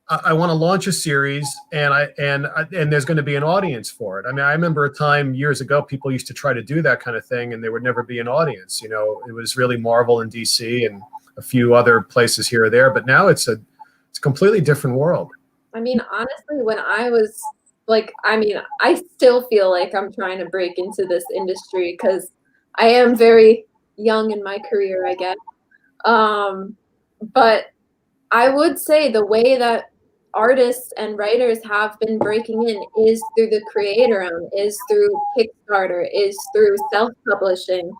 I want to launch a series, and there's going to be an audience for it. I mean, I remember a time years ago people used to try to do that kind of thing, and there would never be an audience. You know, it was really Marvel and DC and a few other places here or there. But now it's a completely different world. I mean, honestly, when I was like, I mean, I still feel like I'm trying to break into this industry because I am very young in my career, I guess. But I would say the way that artists and writers have been breaking in is through the creator own, is through Kickstarter, is through self-publishing.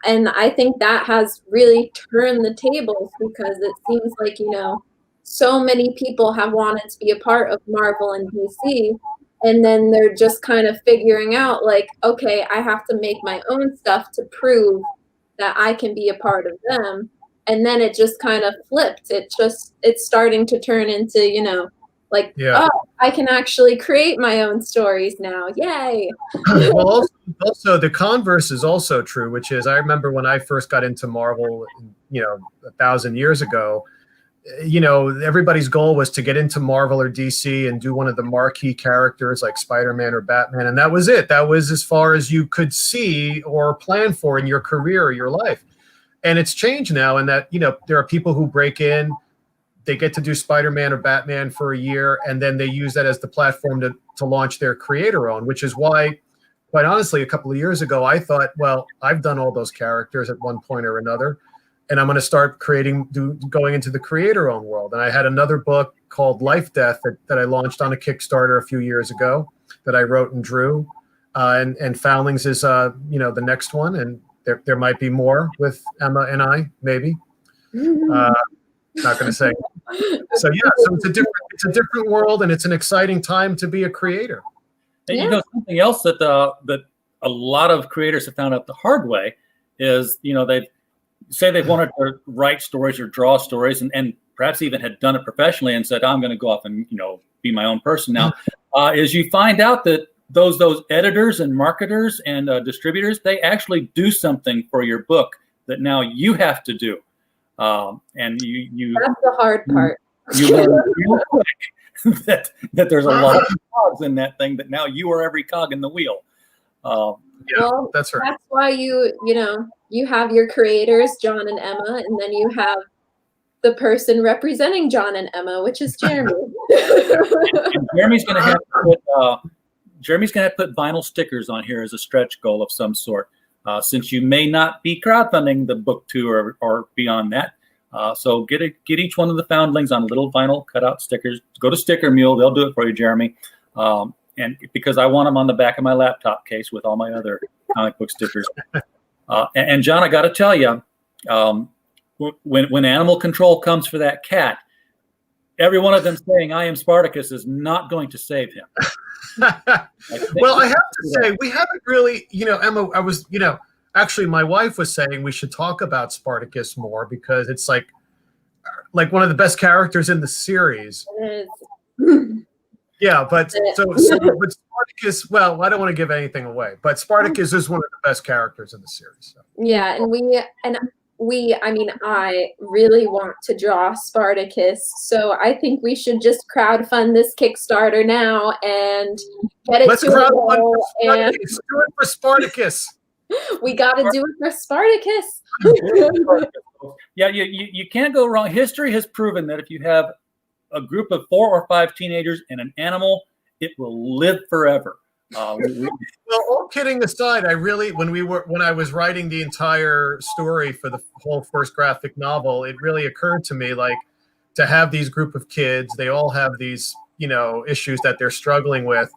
And I think that has really turned the tables because it seems like, you know, so many people have wanted to be a part of Marvel and DC, and then they're just kind of figuring out like, okay, I have to make my own stuff to prove that I can be a part of them. And then it just kind of flipped. It's starting to turn into, you know, like, oh, I can actually create my own stories now. Yay. Well, also the converse is also true, which is I remember when I first got into Marvel, you know, 1,000 years ago, you know, everybody's goal was to get into Marvel or DC and do one of the marquee characters like Spider-Man or Batman. And that was it. That was as far as you could see or plan for in your career or your life. And it's changed now in that, you know, there are people who break in, they get to do Spider-Man or Batman for a year, and then they use that as the platform to launch their creator own, which is why, quite honestly, a couple of years ago, I thought, well, I've done all those characters at one point or another, and I'm going to start going into the creator own world. And I had another book called Life Death that I launched on a Kickstarter a few years ago that I wrote and drew. And Foundlings is, you know, the next one. And there might be more with Emma and I, maybe. Not going to say. So yeah, so it's a different world, and it's an exciting time to be a creator. And you know, something else that a lot of creators have found out the hard way is, you know, they've wanted to write stories or draw stories, and perhaps even had done it professionally and said, I'm going to go off and, you know, be my own person now. Is you find out that those editors and marketers and distributors, they actually do something for your book that now you have to do. And you that's the hard part. You learn real quick that there's a lot of cogs in that thing, that now you are every cog in the wheel. Well, that's right. That's why you know, you have your creators, John and Emma, and then you have the person representing John and Emma, which is Jeremy. And Jeremy's going to have to put vinyl stickers on here as a stretch goal of some sort. Since you may not be crowdfunding the book tour or beyond that. So get each one of the Foundlings on little vinyl cutout stickers. Go to Sticker Mule. They'll do it for you, Jeremy. And because I want them on the back of my laptop case with all my other comic book stickers. And John, I got to tell you, when animal control comes for that cat, every one of them saying, I am Spartacus is not going to save him. Well, I have to say, we haven't really, you know, Emma, I was, you know, actually my wife was saying we should talk about Spartacus more because it's like one of the best characters in the series. Yeah, but but Spartacus, well, I don't want to give anything away, but Spartacus is one of the best characters in the series. So. Yeah, I mean, I really want to draw Spartacus, so I think we should just crowdfund this Kickstarter now and get it. Let's crowdfund and do it for Spartacus. We got to do it for Spartacus. Yeah, you can't go wrong. History has proven that if you have a group of 4 or 5 teenagers and an animal, it will live forever. Well, all kidding aside, when I was writing the entire story for the whole first graphic novel, it really occurred to me, like, to have these group of kids, they all have these, you know, issues that they're struggling with.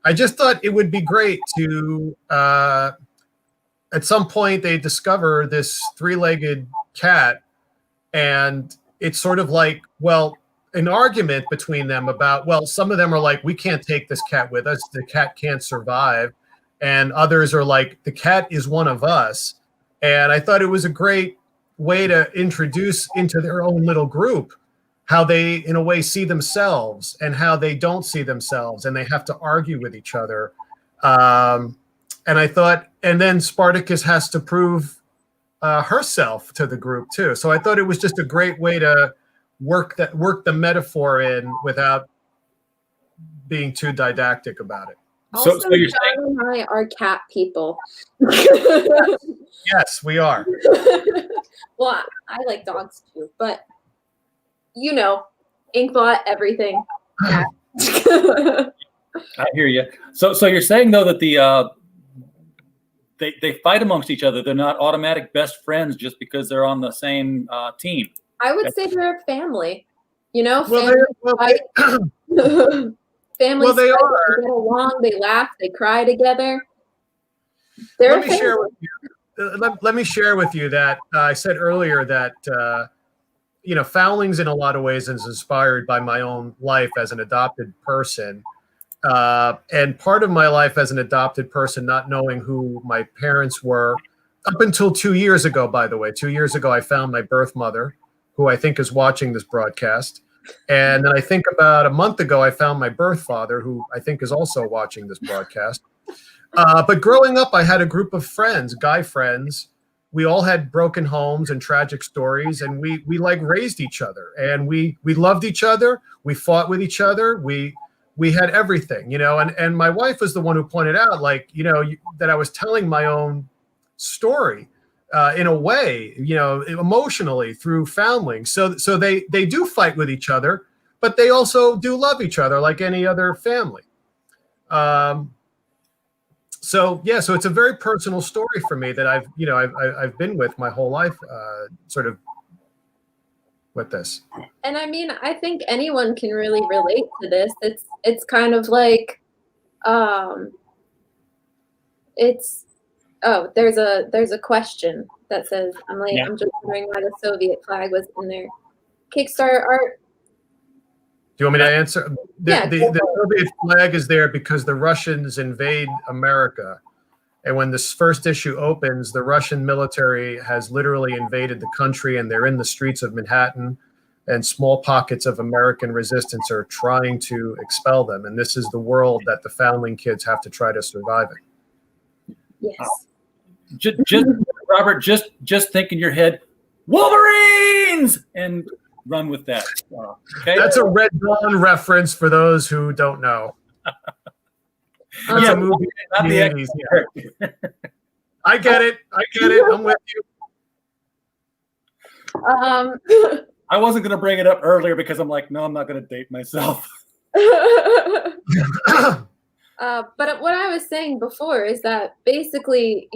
I just thought it would be great to, at some point they discover this 3-legged cat, and it's sort of like, well, an argument between them about, well, some of them are like, we can't take this cat with us. The cat can't survive. And others are like, the cat is one of us. And I thought it was a great way to introduce into their own little group how they, in a way, see themselves and how they don't see themselves. And they have to argue with each other. And I thought, and then Spartacus has to prove herself to the group too. So I thought it was just a great way to work the metaphor in without being too didactic about it. Also, So you're saying, John and I are cat people. Yes, we are. Well, I like dogs too, but you know, Inkbot, everything. Cat. I hear you. So you're saying though that they fight amongst each other. They're not automatic best friends just because they're on the same team. I would say they're a family. You know, Well, families they fight, are. they get along, they laugh, they cry together. They're Let me share with you. Let me share with you that I said earlier that Foundlings in a lot of ways is inspired by my own life as an adopted person. And part of my life as an adopted person, not knowing who my parents were, up until 2 years ago, by the way. 2 years ago, I found my birth mother, who I think is watching this broadcast. And then I think about a month ago, I found my birth father, who I think is also watching this broadcast. But growing up, I had a group of friends, guy friends. We all had broken homes and tragic stories, and we like raised each other, and we loved each other. We fought with each other. We had everything, and my wife was the one who pointed out, that I was telling my own story in a way, emotionally through Foundlings. So they do fight with each other, but they also do love each other like any other family. So it's a very personal story for me that I've been with my whole life, sort of with this. And I mean, I think anyone can really relate to this. It's kind of like, there's a question that says, I'm just wondering why the Soviet flag was in there. Kickstarter art. Do you want me to answer? Yeah. The Soviet flag is there because the Russians invade America. And when this first issue opens, the Russian military has literally invaded the country, and they're in the streets of Manhattan, and small pockets of American resistance are trying to expel them. And this is the world that the Foundling kids have to try to survive in. Yes. Just Robert, just think in your head, Wolverines, and run with that. Okay, that's a Red Dawn reference for those who don't know. That's a movie in the 80s. Yeah. I get it. I'm with you. I wasn't going to bring it up earlier because I'm like, no, I'm not going to date myself. But what I was saying before is that basically,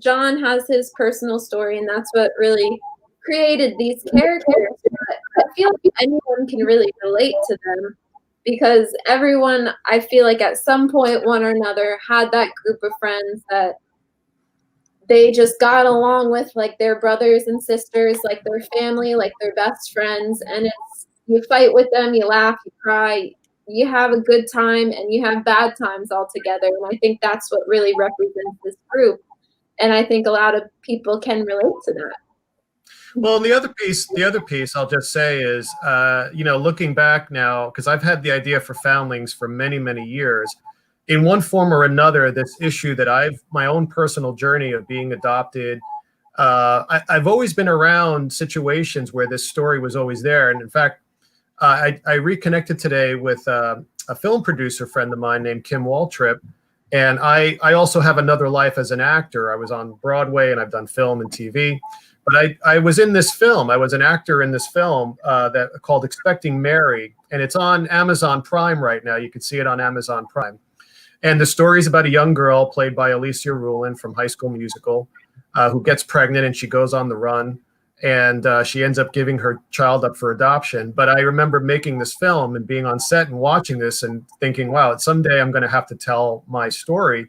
John has his personal story, and that's what really created these characters. But I feel like anyone can really relate to them, because everyone, I feel like at some point, one or another, had that group of friends that they just got along with, like their brothers and sisters, like their family, like their best friends. And it's, you fight with them, you laugh, you cry, you have a good time, and you have bad times all together. And I think that's what really represents this group. And I think a lot of people can relate to that. Well, the other piece I'll just say is, looking back now, because I've had the idea for Foundlings for many, many years, in one form or another, this issue that my own personal journey of being adopted, I've always been around situations where this story was always there. And in fact, I reconnected today with a film producer friend of mine named Kim Waltrip. And I also have another life as an actor. I was on Broadway, and I've done film and TV. But I was in this film. I was an actor in this film that called Expecting Mary, and it's on Amazon Prime right now. You can see it on Amazon Prime. And the story is about a young girl played by Alicia Rulin from High School Musical, who gets pregnant, and she goes on the run, and she ends up giving her child up for adoption. But I remember making this film and being on set and watching this and thinking, wow, someday I'm going to have to tell my story.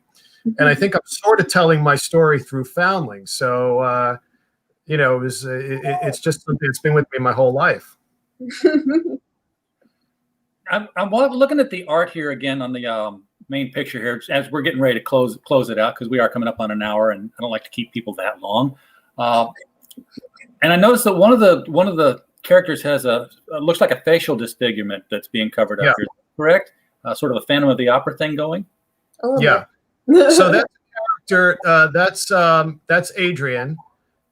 And I think I'm sort of telling my story through Foundlings. So, it's just something that's been with me my whole life. I'm looking at the art here again on the main picture here as we're getting ready to close it out, because we are coming up on an hour, and I don't like to keep people that long. And I noticed that one of the characters has looks like a facial disfigurement that's being covered up here. Correct? Sort of a Phantom of the Opera thing going. Yeah. So that's a character. That's Adrian.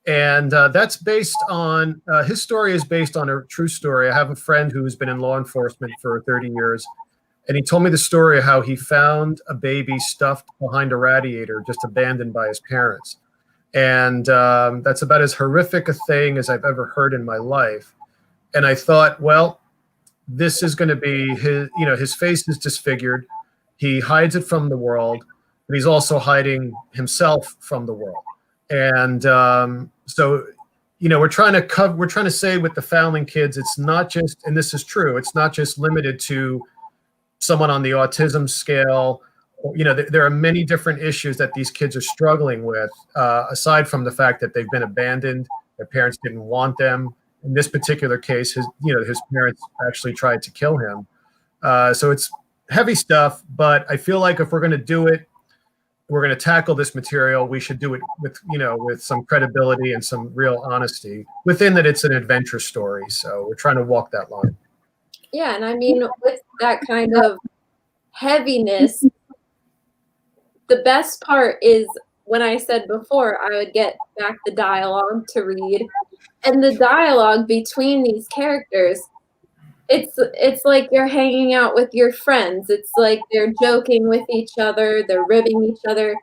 And that's based on his story is based on a true story. I have a friend who's been in law enforcement for 30 years, and he told me the story of how he found a baby stuffed behind a radiator, just abandoned by his parents. And that's about as horrific a thing as I've ever heard in my life. And I thought, well, this is going to be his, his face is disfigured. He hides it from the world, but he's also hiding himself from the world. And so, we're trying to say with the Foundling kids, it's not just, and this is true, it's not just limited to someone on the autism scale. There are many different issues that these kids are struggling with, aside from the fact that they've been abandoned, their parents didn't want them. In this particular case, his parents actually tried to kill him. So it's heavy stuff, but I feel like if we're going to do it, we're going to tackle this material, we should do it with some credibility and some real honesty within that it's an adventure story. So we're trying to walk that line. Yeah, and I mean, with that kind of heaviness, the best part is when I said before, I would get back the dialogue to read, and the dialogue between these characters, it's like you're hanging out with your friends. It's like they're joking with each other, they're ribbing each other.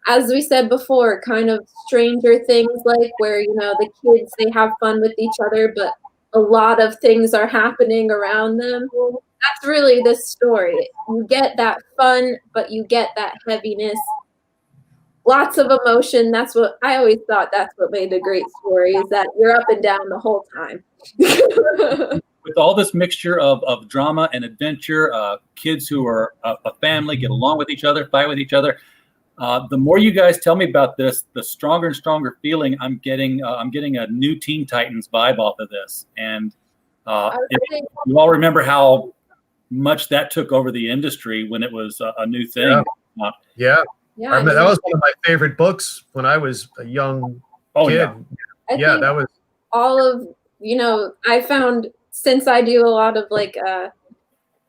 As we said before, kind of Stranger Things, like where, the kids, they have fun with each other, but a lot of things are happening around them. That's really this story. You get that fun, but you get that heaviness. Lots of emotion. That's what I always thought. That's what made a great story, is that you're up and down the whole time. With all this mixture of drama and adventure, kids who are a family, get along with each other, fight with each other. The more you guys tell me about this, the stronger and stronger feeling I'm getting. I'm getting a new Teen Titans vibe off of this. And you all remember how much that took over the industry when it was a new thing. Yeah. That was one of my favorite books when I was a young kid. Yeah, that was all of, I found, since I do a lot of like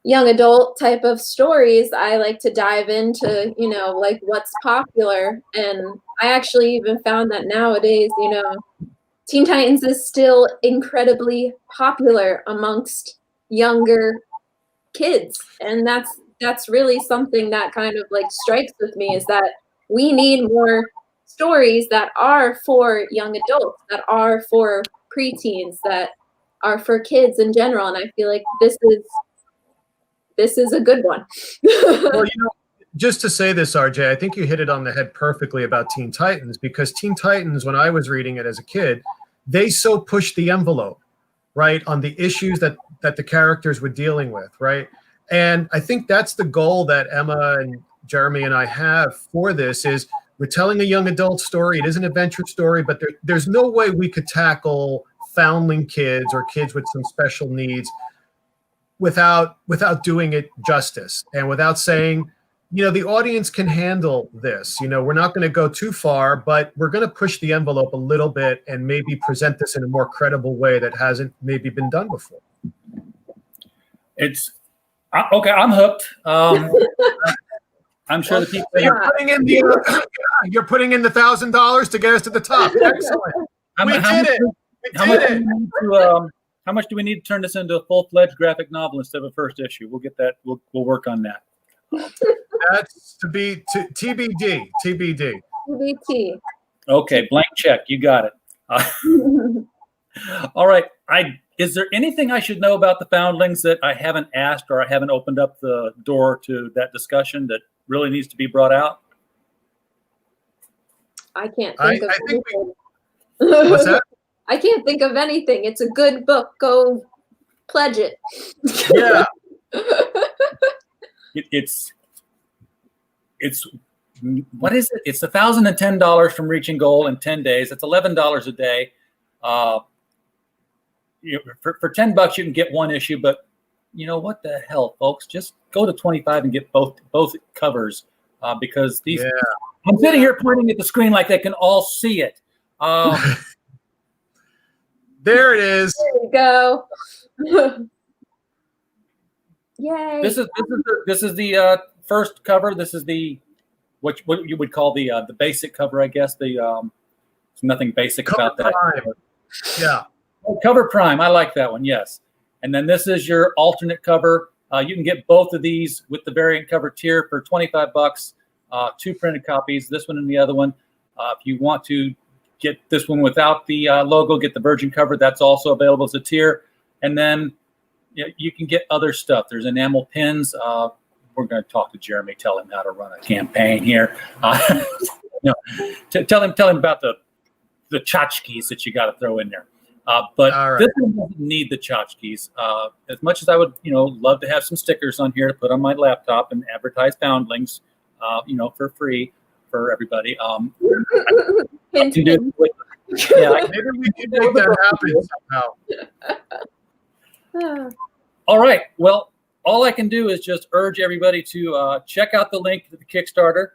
young adult type of stories, I like to dive into, like what's popular. And I actually even found that nowadays, Teen Titans is still incredibly popular amongst younger kids. And that's really something that kind of like strikes with me, is that we need more stories that are for young adults, that are for preteens, that are for kids in general. And I feel like this is a good one. Well, just to say this, RJ, I think you hit it on the head perfectly about Teen Titans, because Teen Titans, when I was reading it as a kid, they so pushed the envelope, right, on the issues that the characters were dealing with, right? And I think that's the goal that Emma and Jeremy and I have for this, is we're telling a young adult story. It is an adventure story, but there's no way we could tackle Foundling kids or kids with some special needs without doing it justice, and without saying, the audience can handle this. We're not going to go too far, but we're going to push the envelope a little bit and maybe present this in a more credible way that hasn't maybe been done before. It's okay. I'm hooked. I'm sure the people you're putting in the $1,000 to get us to the top. Excellent. We did it. How much do we need to turn this into a full-fledged graphic novel instead of a first issue? We'll get that. We'll work on that. That's to be TBD. TBT. Okay, blank check. You got it. All right. Is there anything I should know about the Foundlings that I haven't asked, or I haven't opened up the door to that discussion that really needs to be brought out? I can't think of anything. What's that? I can't think of anything. It's a good book. Go pledge it. Yeah. It's what is it? It's $1,010 from reaching goal in 10 days. It's $11 a day. For $10 you can get one issue, but what the hell, folks? Just go to 25 and get both covers, because these. Yeah. I'm sitting here pointing at the screen like they can all see it. There it is. There you go. Yay! This is the first cover. This is the what you would call the basic cover, I guess. The There's nothing basic about that. Prime. Yeah. Oh, cover prime. I like that one. Yes. And then this is your alternate cover. You can get both of these with the variant cover tier for $25. 2 printed copies, this one and the other one. If you want to get this one without the logo, get the virgin cover, that's also available as a tier. And then you can get other stuff. There's enamel pins. We're going to talk to Jeremy, tell him how to run a campaign here. Tell him about the tchotchkes that you got to throw in there. But this one doesn't need the tchotchkes. As much as I would, love to have some stickers on here to put on my laptop and advertise Foundlings, for free for everybody. I can do it. Yeah, maybe we can make that happen somehow. All right. Well, all I can do is just urge everybody to check out the link to the Kickstarter.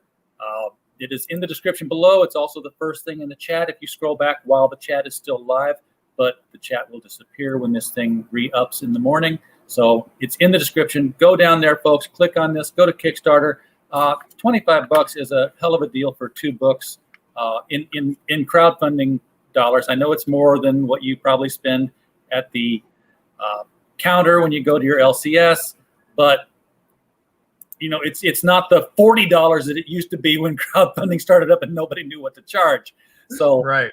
It is in the description below. It's also the first thing in the chat if you scroll back while the chat is still live, but the chat will disappear when this thing re-ups in the morning. So it's in the description. Go down there, folks. Click on this. Go to Kickstarter. $25 is a hell of a deal for 2 books in crowdfunding dollars. I know it's more than what you probably spend at the counter when you go to your LCS, but it's not the $40 that it used to be when crowdfunding started up and nobody knew what to charge. So right.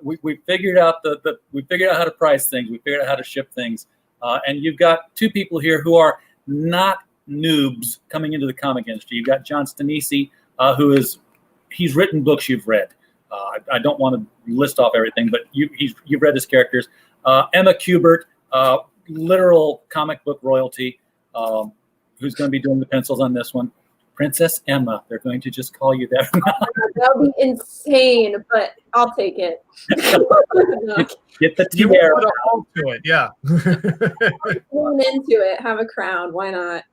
We figured out we figured out how to price things. We figured out how to ship things, and you've got 2 people here who are not noobs coming into the comic industry. You've got John Stanisci, he's written books you've read. I don't want to list off everything, but you've read his characters. Emma Kubert, literal comic book royalty, who's going to be doing the pencils on this one. Princess Emma. They're going to just call you that. That would be insane, but I'll take it. Get the You tiara. put a halt to it, yeah. Lean into it. Have a crown. Why not?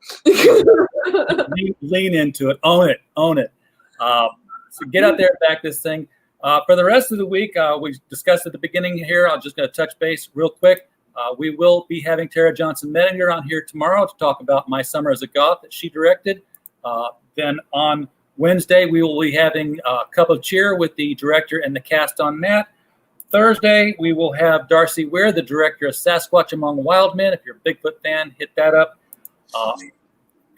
Lean into it. Own it. So get out there and back this thing. For the rest of the week, we discussed at the beginning here. I'm just going to touch base real quick. We will be having Tara Johnson-Mettinger on here tomorrow to talk about My Summer as a Goth that she directed. Then on Wednesday, we will be having a Cup of Cheer with the director and the cast on that. Thursday, we will have Darcy Weir, the director of Sasquatch Among Wild Men. If you're a Bigfoot fan, hit that up.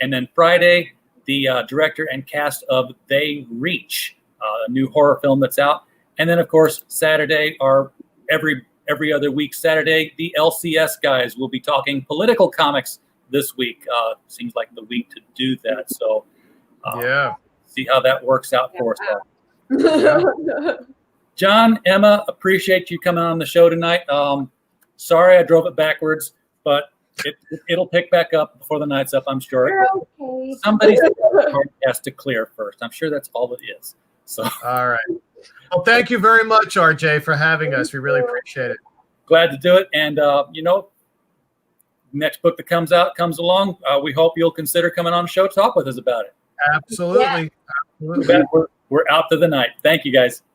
And then Friday, the director and cast of They Reach, a new horror film that's out. And then, of course, Saturday, or every other week Saturday, the LCS guys will be talking political comics this week. Seems like the week to do that. So see how that works out for us. John, Emma, appreciate you coming on the show tonight. Sorry I drove it backwards, but it'll pick back up before the night's up, I'm sure. You're okay. Somebody has to clear first. I'm sure that's all it is. So all right. Well, thank you very much, RJ, for having us. We really appreciate it. Glad to do it. And, next book that comes along, we hope you'll consider coming on the show to talk with us about it. Absolutely. Yeah. Absolutely. We're out to the night. Thank you, guys.